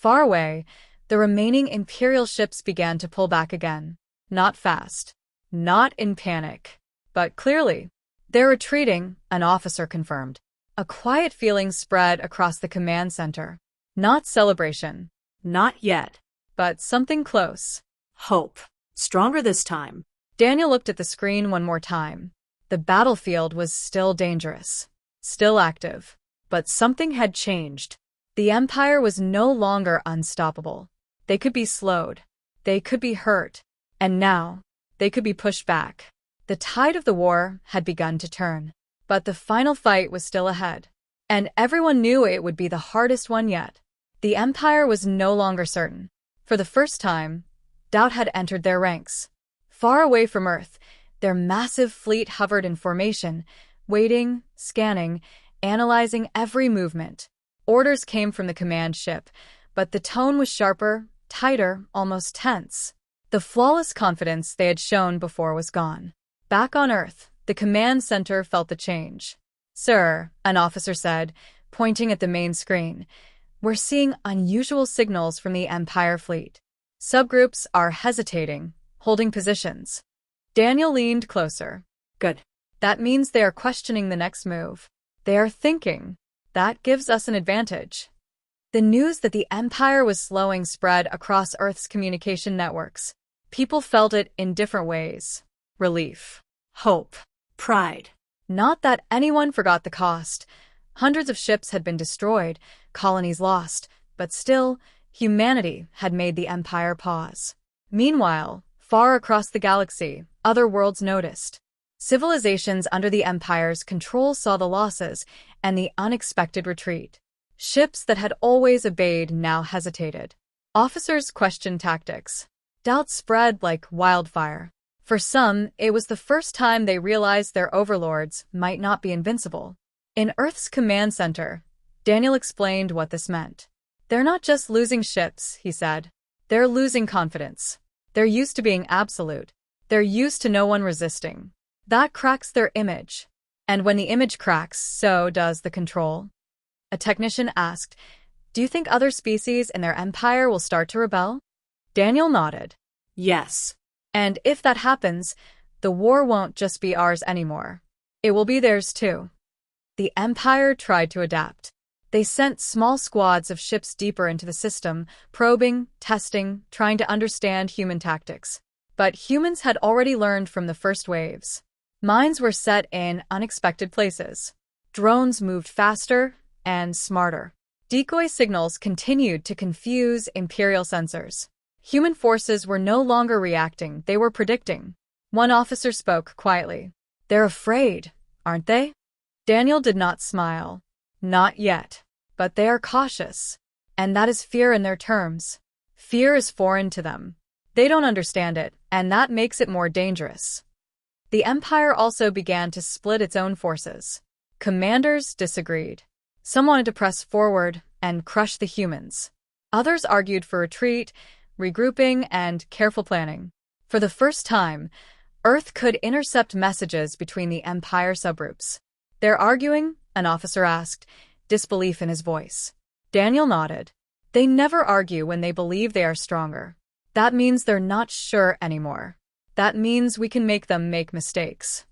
Far away, the remaining Imperial ships began to pull back again. Not fast. Not in panic. But clearly. They're retreating, an officer confirmed. A quiet feeling spread across the command center. Not celebration. Not yet. But something close. Hope. Stronger this time. Daniel looked at the screen one more time. The battlefield was still dangerous. Still active. But something had changed. The Empire was no longer unstoppable. They could be slowed. They could be hurt. And now, they could be pushed back. The tide of the war had begun to turn. But the final fight was still ahead. And everyone knew it would be the hardest one yet. The Empire was no longer certain. For the first time, doubt had entered their ranks. Far away from Earth, their massive fleet hovered in formation, waiting, scanning, analyzing every movement. Orders came from the command ship, but the tone was sharper, tighter, almost tense. The flawless confidence they had shown before was gone. Back on Earth, the command center felt the change. "Sir," an officer said, pointing at the main screen, "we're seeing unusual signals from the Empire fleet. Subgroups are hesitating, holding positions." Daniel leaned closer. Good. That means they are questioning the next move. They are thinking. That gives us an advantage. The news that the Empire was slowing spread across Earth's communication networks. People felt it in different ways. Relief. Hope. Pride. Not that anyone forgot the cost. Hundreds of ships had been destroyed, colonies lost, but still, humanity had made the Empire pause. Meanwhile, far across the galaxy, other worlds noticed. Civilizations under the Empire's control saw the losses and the unexpected retreat. Ships that had always obeyed now hesitated. Officers questioned tactics. Doubt spread like wildfire. For some, it was the first time they realized their overlords might not be invincible. In Earth's command center, Daniel explained what this meant. "They're not just losing ships," he said. "They're losing confidence. They're used to being absolute. They're used to no one resisting. That cracks their image. And when the image cracks, so does the control." A technician asked, "Do you think other species in their empire will start to rebel?" Daniel nodded. Yes. "And if that happens, the war won't just be ours anymore. It will be theirs too." The Empire tried to adapt. They sent small squads of ships deeper into the system, probing, testing, trying to understand human tactics. But humans had already learned from the first waves. Mines were set in unexpected places. Drones moved faster and smarter. Decoy signals continued to confuse Imperial sensors. Human forces were no longer reacting, they were predicting. One officer spoke quietly. "They're afraid, aren't they?" Daniel did not smile. "Not yet. But they are cautious. And that is fear in their terms. Fear is foreign to them. They don't understand it, and that makes it more dangerous." The Empire also began to split its own forces. Commanders disagreed. Some wanted to press forward and crush the humans. Others argued for retreat, regrouping, and careful planning. For the first time, Earth could intercept messages between the Empire subgroups. "They're arguing?" an officer asked, disbelief in his voice. Daniel nodded. "They never argue when they believe they are stronger. That means they're not sure anymore. That means we can make them make mistakes."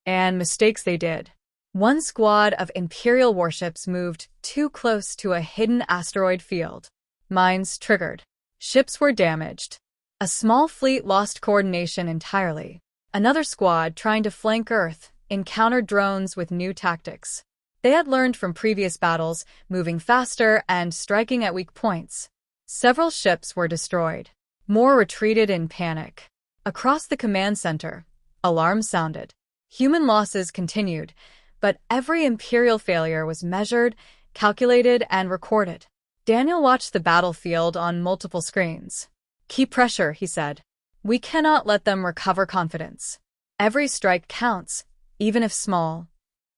And mistakes they did. One squad of Imperial warships moved too close to a hidden asteroid field. Mines triggered. Ships were damaged. A small fleet lost coordination entirely. Another squad, trying to flank Earth, encountered drones with new tactics. They had learned from previous battles, moving faster and striking at weak points. Several ships were destroyed. More retreated in panic. Across the command center, alarms sounded. Human losses continued, but every Imperial failure was measured, calculated, and recorded. Daniel watched the battlefield on multiple screens. "Keep pressure," he said. "We cannot let them recover confidence. Every strike counts, even if small."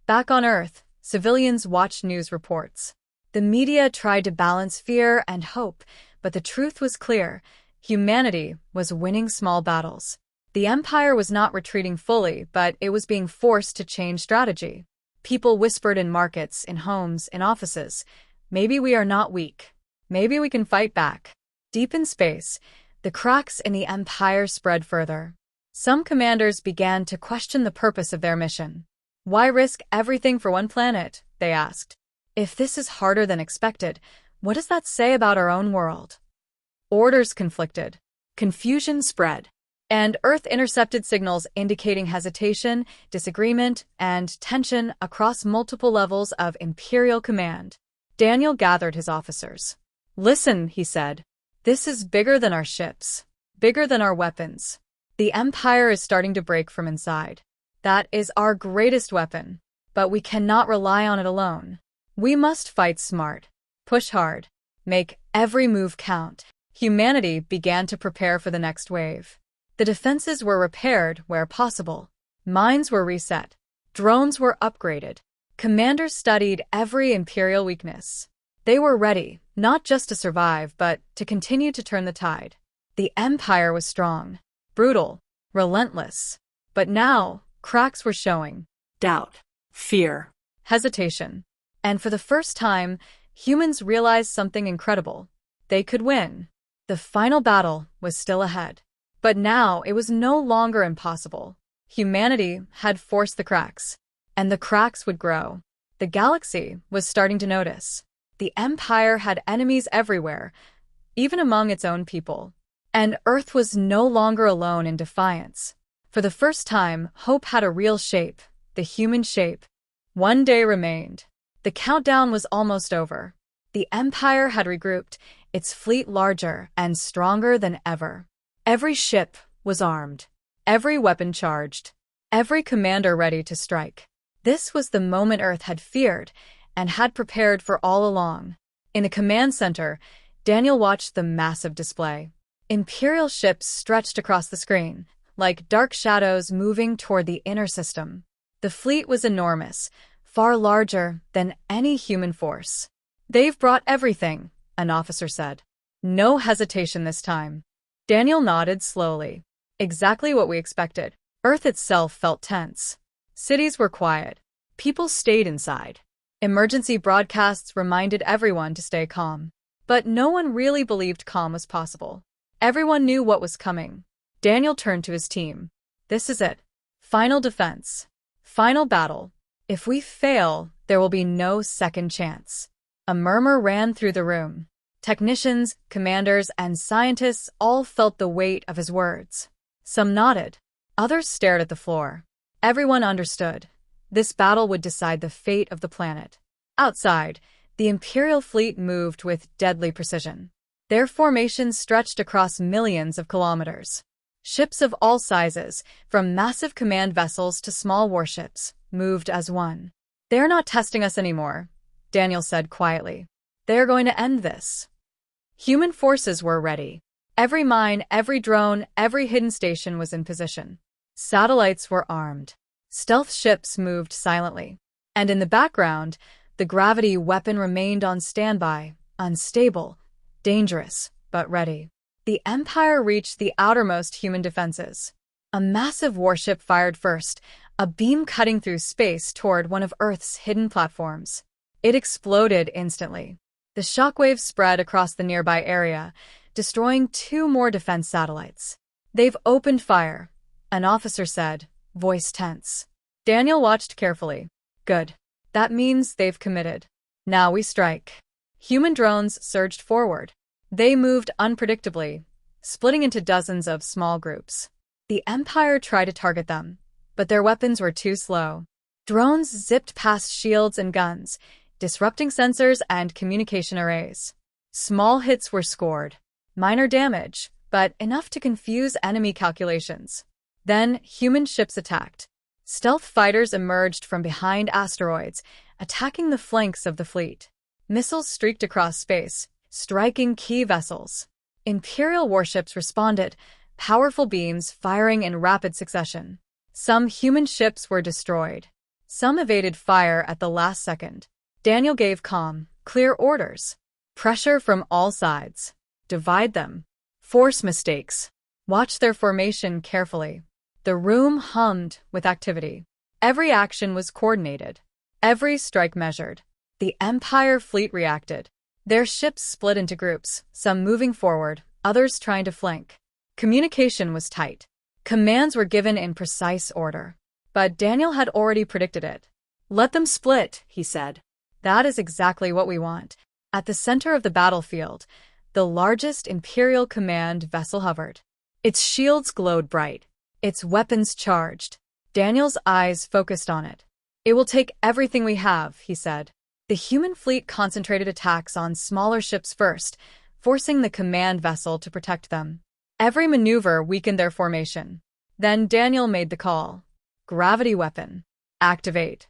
Back on Earth, civilians watched news reports. The media tried to balance fear and hope, but the truth was clear. Humanity was winning small battles. The Empire was not retreating fully, but it was being forced to change strategy. People whispered in markets, in homes, in offices, "Maybe we are not weak. Maybe we can fight back. Deep in space, the cracks in the Empire spread further. Some commanders began to question the purpose of their mission. Why risk everything for one planet? They asked. If this is harder than expected, what does that say about our own world? Orders conflicted. Confusion spread. And Earth intercepted signals indicating hesitation, disagreement, and tension across multiple levels of Imperial command. Daniel gathered his officers. Listen, he said. This is bigger than our ships. Bigger than our weapons. The Empire is starting to break from inside. That is our greatest weapon. But we cannot rely on it alone. We must fight smart. Push hard. Make every move count. Humanity began to prepare for the next wave. The defenses were repaired where possible. Mines were reset. Drones were upgraded. Commanders studied every Imperial weakness. They were ready, not just to survive, but to continue to turn the tide. The Empire was strong, brutal, relentless. But now, cracks were showing. Doubt, fear, hesitation. And for the first time, humans realized something incredible. They could win. The final battle was still ahead. But now it was no longer impossible. Humanity had forced the cracks, and the cracks would grow. The galaxy was starting to notice. The Empire had enemies everywhere, even among its own people. And Earth was no longer alone in defiance. For the first time, hope had a real shape, the human shape. One day remained. The countdown was almost over. The Empire had regrouped, its fleet larger and stronger than ever. Every ship was armed, every weapon charged, every commander ready to strike. This was the moment Earth had feared and had prepared for all along. In the command center, Daniel watched the massive display. Imperial ships stretched across the screen, like dark shadows moving toward the inner system. The fleet was enormous, far larger than any human force. They've brought everything, an officer said. No hesitation this time. Daniel nodded slowly. Exactly what we expected. Earth itself felt tense. Cities were quiet. People stayed inside. Emergency broadcasts reminded everyone to stay calm. But no one really believed calm was possible. Everyone knew what was coming. Daniel turned to his team. This is it. Final defense. Final battle. If we fail, there will be no second chance. A murmur ran through the room. Technicians, commanders, and scientists all felt the weight of his words. Some nodded. Others stared at the floor. Everyone understood. This battle would decide the fate of the planet. Outside, the Imperial fleet moved with deadly precision. Their formations stretched across millions of kilometers. Ships of all sizes, from massive command vessels to small warships, moved as one. They're not testing us anymore, Daniel said quietly. They're going to end this. Human forces were ready. Every mine, every drone, every hidden station was in position. Satellites were armed. Stealth ships moved silently. And in the background, the gravity weapon remained on standby, unstable, dangerous, but ready. The Empire reached the outermost human defenses. A massive warship fired first, a beam cutting through space toward one of Earth's hidden platforms. It exploded instantly. The shockwaves spread across the nearby area, destroying 2 more defense satellites. They've opened fire, an officer said, voice tense. Daniel watched carefully. Good. That means they've committed. Now we strike. Human drones surged forward. They moved unpredictably, splitting into dozens of small groups. The Empire tried to target them, but their weapons were too slow. Drones zipped past shields and guns, disrupting sensors and communication arrays. Small hits were scored. Minor damage, but enough to confuse enemy calculations. Then, human ships attacked. Stealth fighters emerged from behind asteroids, attacking the flanks of the fleet. Missiles streaked across space, striking key vessels. Imperial warships responded, powerful beams firing in rapid succession. Some human ships were destroyed. Some evaded fire at the last second. Daniel gave calm, clear orders. Pressure from all sides. Divide them. Force mistakes. Watch their formation carefully. The room hummed with activity. Every action was coordinated. Every strike measured. The Empire fleet reacted. Their ships split into groups, some moving forward, others trying to flank. Communication was tight. Commands were given in precise order. But Daniel had already predicted it. "Let them split," he said. That is exactly what we want. At the center of the battlefield, the largest Imperial Command vessel hovered. Its shields glowed bright, its weapons charged. Daniel's eyes focused on it. "It will take everything we have," he said. The human fleet concentrated attacks on smaller ships first, forcing the command vessel to protect them. Every maneuver weakened their formation. Then Daniel made the call. Gravity weapon. Activate.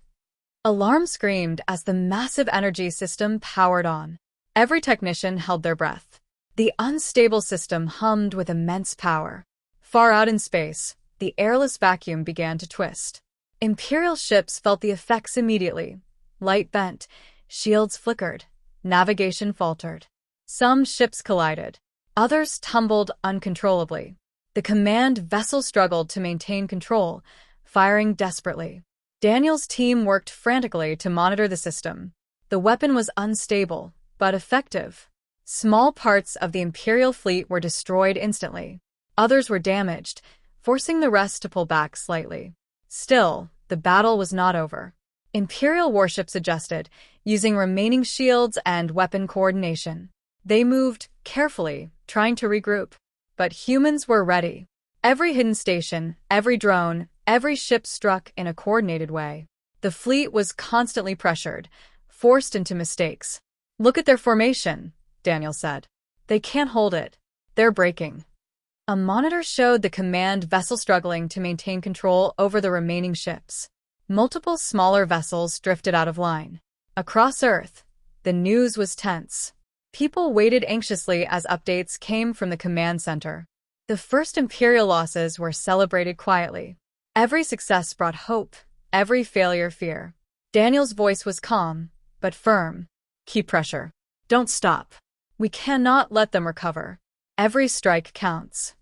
Alarm screamed as the massive energy system powered on. Every technician held their breath. The unstable system hummed with immense power. Far out in space, the airless vacuum began to twist. Imperial ships felt the effects immediately. Light bent, shields flickered, navigation faltered. Some ships collided. Others tumbled uncontrollably. The command vessel struggled to maintain control, firing desperately. Daniel's team worked frantically to monitor the system. The weapon was unstable, but effective. Small parts of the Imperial fleet were destroyed instantly. Others were damaged, forcing the rest to pull back slightly. Still, the battle was not over. Imperial warships adjusted, using remaining shields and weapon coordination. They moved carefully, trying to regroup. But humans were ready. Every hidden station, every drone, every ship struck in a coordinated way. The fleet was constantly pressured, forced into mistakes. "Look at their formation," Daniel said. "They can't hold it. They're breaking." A monitor showed the command vessel struggling to maintain control over the remaining ships. Multiple smaller vessels drifted out of line. Across Earth, the news was tense. People waited anxiously as updates came from the command center. The first Imperial losses were celebrated quietly. Every success brought hope, every failure fear. Daniel's voice was calm, but firm. "Keep pressure. Don't stop. We cannot let them recover. Every strike counts."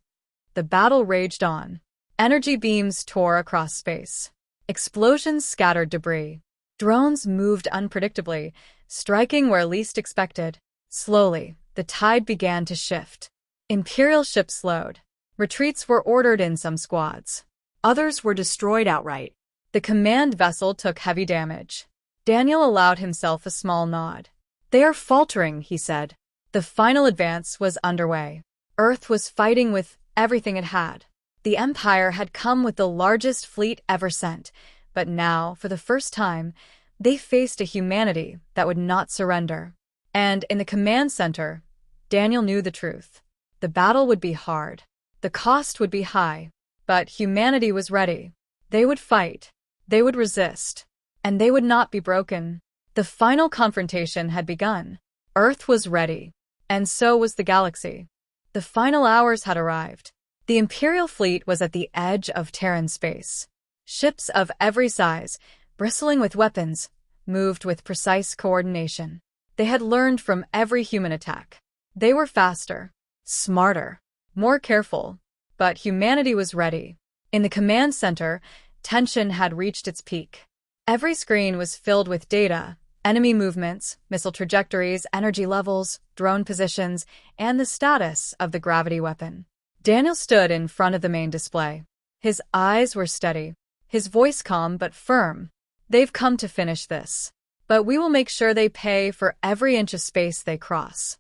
The battle raged on. Energy beams tore across space. Explosions scattered debris. Drones moved unpredictably, striking where least expected. Slowly, the tide began to shift. Imperial ships slowed. Retreats were ordered in some squads. Others were destroyed outright. The command vessel took heavy damage. Daniel allowed himself a small nod. "They are faltering," he said. The final advance was underway. Earth was fighting with everything it had. The Empire had come with the largest fleet ever sent, but now, for the first time, they faced a humanity that would not surrender. And in the command center, Daniel knew the truth. The battle would be hard. The cost would be high. But humanity was ready. They would fight. They would resist. And they would not be broken. The final confrontation had begun. Earth was ready. And so was the galaxy. The final hours had arrived. The Imperial fleet was at the edge of Terran space. Ships of every size, bristling with weapons, moved with precise coordination. They had learned from every human attack. They were faster, smarter, more careful. But humanity was ready. In the command center, tension had reached its peak. Every screen was filled with data, enemy movements, missile trajectories, energy levels, drone positions, and the status of the gravity weapon. Daniel stood in front of the main display. His eyes were steady, his voice calm but firm. "They've come to finish this. But we will make sure they pay for every inch of space they cross."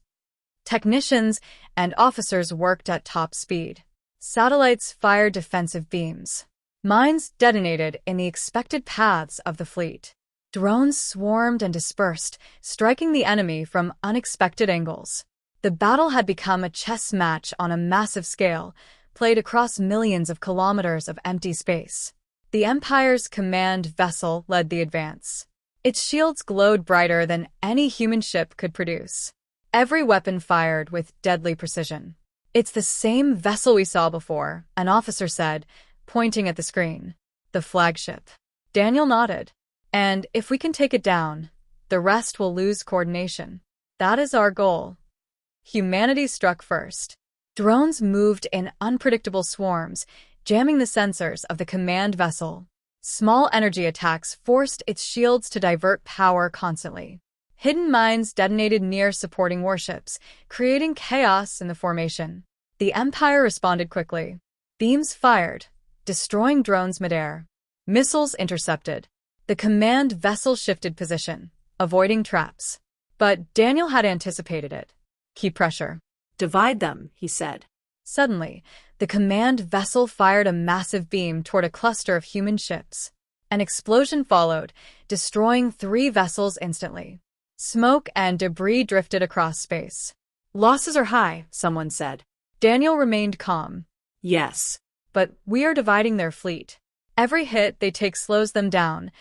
Technicians and officers worked at top speed. Satellites fired defensive beams. Mines detonated in the expected paths of the fleet. Drones swarmed and dispersed, striking the enemy from unexpected angles. The battle had become a chess match on a massive scale, played across millions of kilometers of empty space. The Empire's command vessel led the advance. Its shields glowed brighter than any human ship could produce. Every weapon fired with deadly precision. "It's the same vessel we saw before," an officer said, pointing at the screen. "The flagship." Daniel nodded. "And if we can take it down, the rest will lose coordination. That is our goal." Humanity struck first. Drones moved in unpredictable swarms, jamming the sensors of the command vessel. Small energy attacks forced its shields to divert power constantly. Hidden mines detonated near supporting warships, creating chaos in the formation. The Empire responded quickly. Beams fired, destroying drones midair. Missiles intercepted. The command vessel shifted position, avoiding traps. But Daniel had anticipated it. Keep pressure. Divide them, he said. Suddenly, the command vessel fired a massive beam toward a cluster of human ships. An explosion followed, destroying 3 vessels instantly. Smoke and debris drifted across space. Losses are high, someone said. Daniel remained calm. Yes. But we are dividing their fleet. Every hit they take slows them down.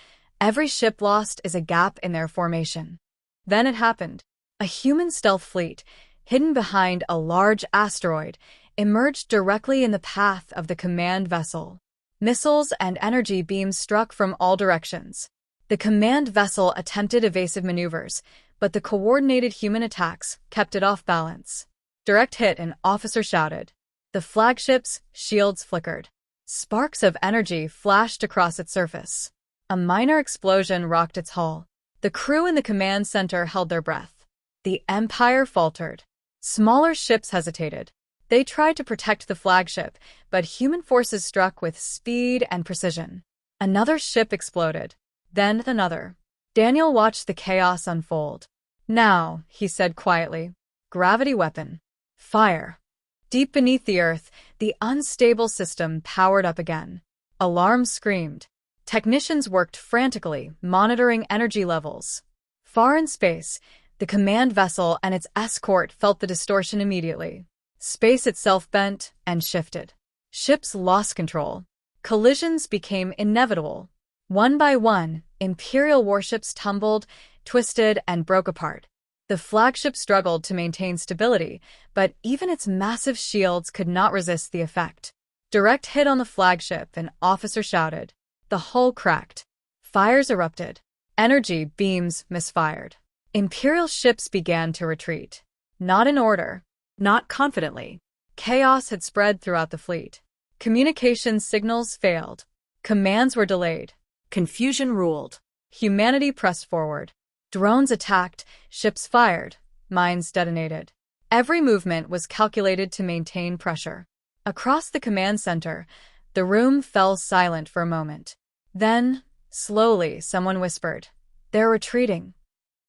Every ship lost is a gap in their formation. Then it happened. A human stealth fleet, hidden behind a large asteroid, emerged directly in the path of the command vessel. Missiles and energy beams struck from all directions. The command vessel attempted evasive maneuvers, but the coordinated human attacks kept it off balance. Direct hit, an officer shouted. The flagship's shields flickered. Sparks of energy flashed across its surface. A minor explosion rocked its hull. The crew in the command center held their breath. The Empire faltered. Smaller ships hesitated. They tried to protect the flagship, but human forces struck with speed and precision. Another ship exploded. Then another. Daniel watched the chaos unfold. Now, he said quietly, gravity weapon. Fire. Deep beneath the Earth, the unstable system powered up again. Alarms screamed. Technicians worked frantically, monitoring energy levels. Far in space, the command vessel and its escort felt the distortion immediately. Space itself bent and shifted. Ships lost control. Collisions became inevitable. One by one, Imperial warships tumbled, twisted, and broke apart. The flagship struggled to maintain stability, but even its massive shields could not resist the effect. Direct hit on the flagship, an officer shouted. The hull cracked. Fires erupted. Energy beams misfired. Imperial ships began to retreat. Not in order. Not confidently. Chaos had spread throughout the fleet. Communication signals failed. Commands were delayed. Confusion ruled. Humanity pressed forward. Drones attacked, ships fired, mines detonated. Every movement was calculated to maintain pressure. Across the command center, the room fell silent for a moment. Then, slowly, someone whispered, "They're retreating."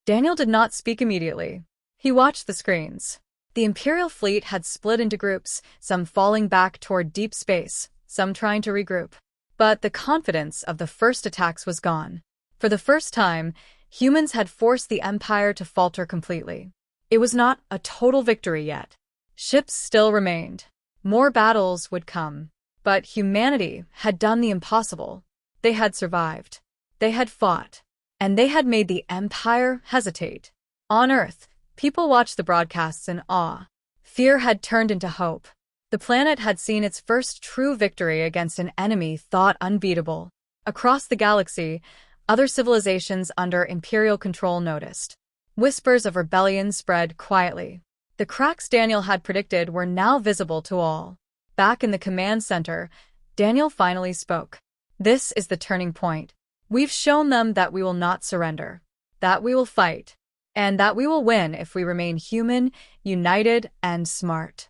Daniel did not speak immediately. He watched the screens. The Imperial fleet had split into groups, some falling back toward deep space, some trying to regroup. But the confidence of the first attacks was gone. For the first time, humans had forced the Empire to falter completely. It was not a total victory yet. Ships still remained. More battles would come. But humanity had done the impossible. They had survived. They had fought. And they had made the Empire hesitate. On Earth, people watched the broadcasts in awe. Fear had turned into hope. The planet had seen its first true victory against an enemy thought unbeatable. Across the galaxy, other civilizations under Imperial control noticed. Whispers of rebellion spread quietly. The cracks Daniel had predicted were now visible to all. Back in the command center, Daniel finally spoke. "This is the turning point. We've shown them that we will not surrender, that we will fight, and that we will win if we remain human, united, and smart."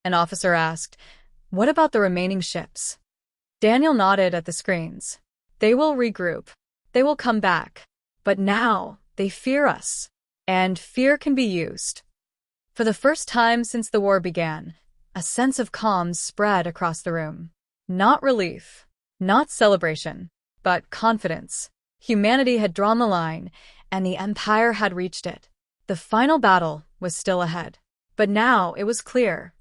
An officer asked, "What about the remaining ships?" Daniel nodded at the screens. "They will regroup. They will come back. But now, they fear us. And fear can be used." For the first time since the war began, a sense of calm spread across the room. Not relief, not celebration, but confidence. Humanity had drawn the line, and the Empire had reached it. The final battle was still ahead. But now it was clear.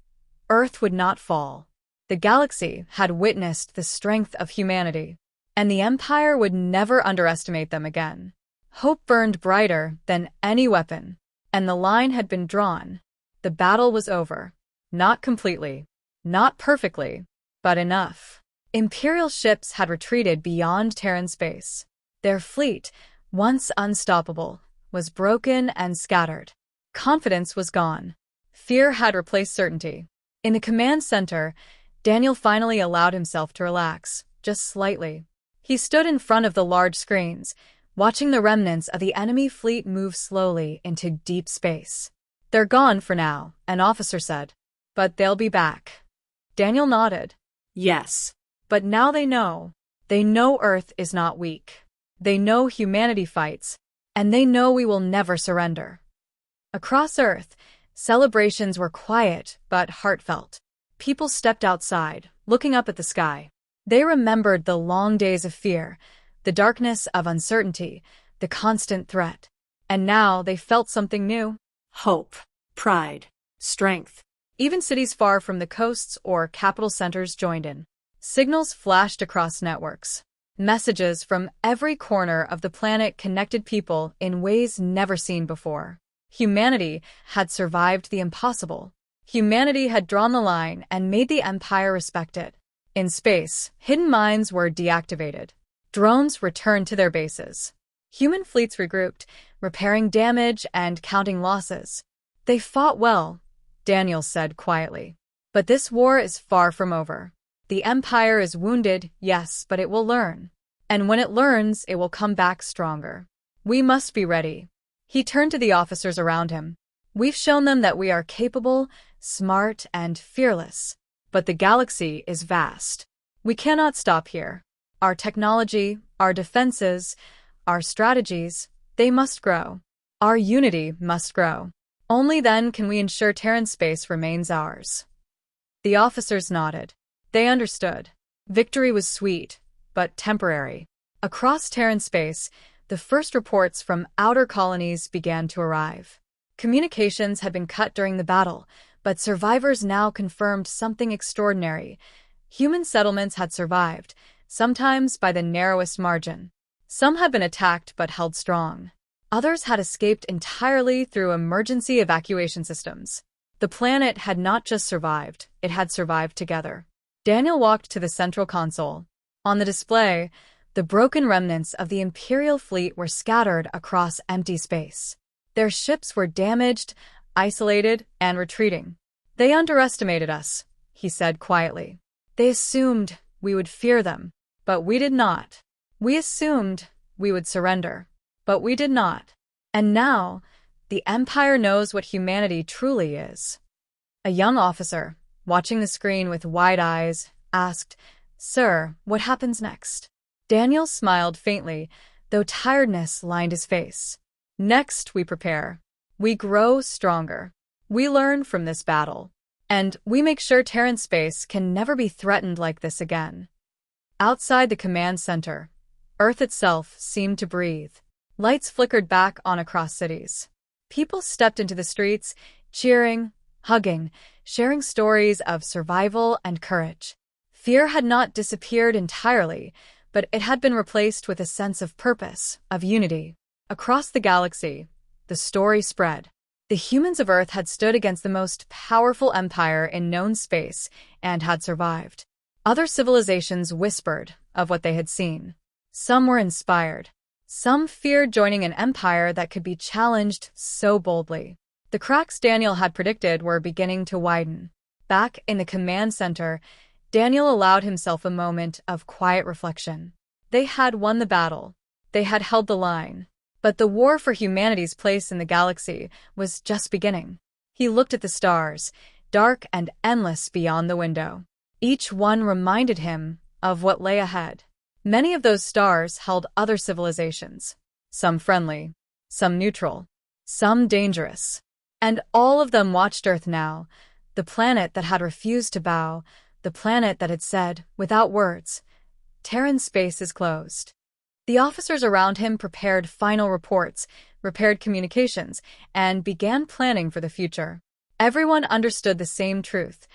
Earth would not fall. The galaxy had witnessed the strength of humanity, and the Empire would never underestimate them again. Hope burned brighter than any weapon, and the line had been drawn. The battle was over. Not completely, not perfectly, but enough. Imperial ships had retreated beyond Terran space. Their fleet, once unstoppable, was broken and scattered. Confidence was gone. Fear had replaced certainty. In the command center, Daniel finally allowed himself to relax, just slightly. He stood in front of the large screens, watching the remnants of the enemy fleet move slowly into deep space. "They're gone for now," an officer said. "But they'll be back." Daniel nodded. Yes. But now they know. They know Earth is not weak. They know humanity fights, and they know we will never surrender. Across Earth, celebrations were quiet but heartfelt. People stepped outside, looking up at the sky. They remembered the long days of fear, the darkness of uncertainty, the constant threat. And now they felt something new. Hope, pride, strength. Even cities far from the coasts or capital centers joined in. Signals flashed across networks. Messages from every corner of the planet connected people in ways never seen before. Humanity had survived the impossible. Humanity had drawn the line and made the Empire respect it. In space, hidden mines were deactivated. Drones returned to their bases. Human fleets regrouped, repairing damage and counting losses. "They fought well," Daniel said quietly. "But this war is far from over. The Empire is wounded, yes, but it will learn. And when it learns, it will come back stronger. We must be ready." He turned to the officers around him. "We've shown them that we are capable, smart, and fearless. But the galaxy is vast. We cannot stop here. Our technology, our defenses, our strategies, they must grow. Our unity must grow. Only then can we ensure Terran space remains ours." The officers nodded. They understood. Victory was sweet, but temporary. Across Terran space, the first reports from outer colonies began to arrive. Communications had been cut during the battle, but survivors now confirmed something extraordinary. Human settlements had survived, sometimes by the narrowest margin. Some had been attacked but held strong. Others had escaped entirely through emergency evacuation systems. The planet had not just survived, it had survived together. Daniel walked to the central console. On the display, the broken remnants of the Imperial fleet were scattered across empty space. Their ships were damaged, isolated, and retreating. "They underestimated us," he said quietly. "They assumed we would fear them, but we did not. We assumed we would surrender, but we did not. And now, the Empire knows what humanity truly is." A young officer, watching the screen with wide eyes, asked, "Sir, what happens next?" Daniel smiled faintly, though tiredness lined his face. "Next, we prepare. We grow stronger. We learn from this battle. And we make sure Terran space can never be threatened like this again." Outside the command center, Earth itself seemed to breathe. Lights flickered back on across cities. People stepped into the streets, cheering, hugging, sharing stories of survival and courage. Fear had not disappeared entirely, but it had been replaced with a sense of purpose, of unity. Across the galaxy, the story spread. The humans of Earth had stood against the most powerful empire in known space and had survived. Other civilizations whispered of what they had seen. Some were inspired. Some feared joining an empire that could be challenged so boldly. The cracks Daniel had predicted were beginning to widen. Back in the command center, Daniel allowed himself a moment of quiet reflection. They had won the battle. They had held the line. But the war for humanity's place in the galaxy was just beginning. He looked at the stars, dark and endless beyond the window. Each one reminded him of what lay ahead. Many of those stars held other civilizations, some friendly, some neutral, some dangerous. And all of them watched Earth now, the planet that had refused to bow, the planet that had said, without words, "Terran space is closed." The officers around him prepared final reports, repaired communications, and began planning for the future. Everyone understood the same truth.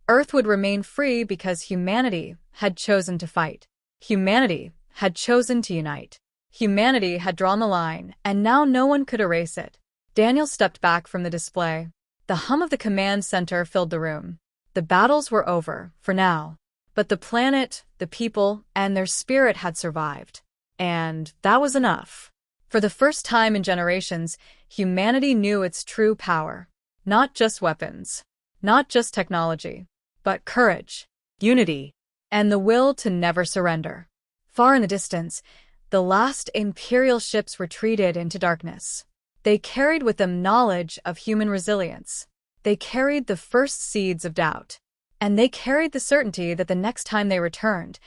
Earth would remain free because humanity had chosen to fight. Humanity had chosen to unite. Humanity had drawn the line, and now no one could erase it. Daniel stepped back from the display. The hum of the command center filled the room. The battles were over, for now. But the planet, the people, and their spirit had survived. And that was enough. For the first time in generations, humanity knew its true power. Not just weapons, not just technology, but courage, unity, and the will to never surrender. Far in the distance, The last Imperial ships retreated into darkness. They carried with them knowledge of human resilience. They carried the first seeds of doubt. And they carried the certainty that the next time they returned,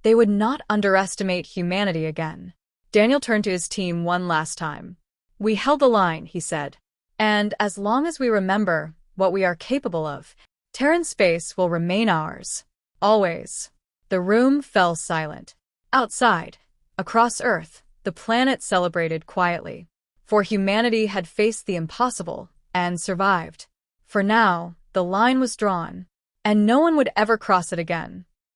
they would not underestimate humanity again. Daniel turned to his team one last time. "We held the line," he said. "And as long as we remember what we are capable of, Terran space will remain ours. Always." The room fell silent. Outside, across Earth, the planet celebrated quietly. For humanity had faced the impossible and survived. For now, the line was drawn, and no one would ever cross it again.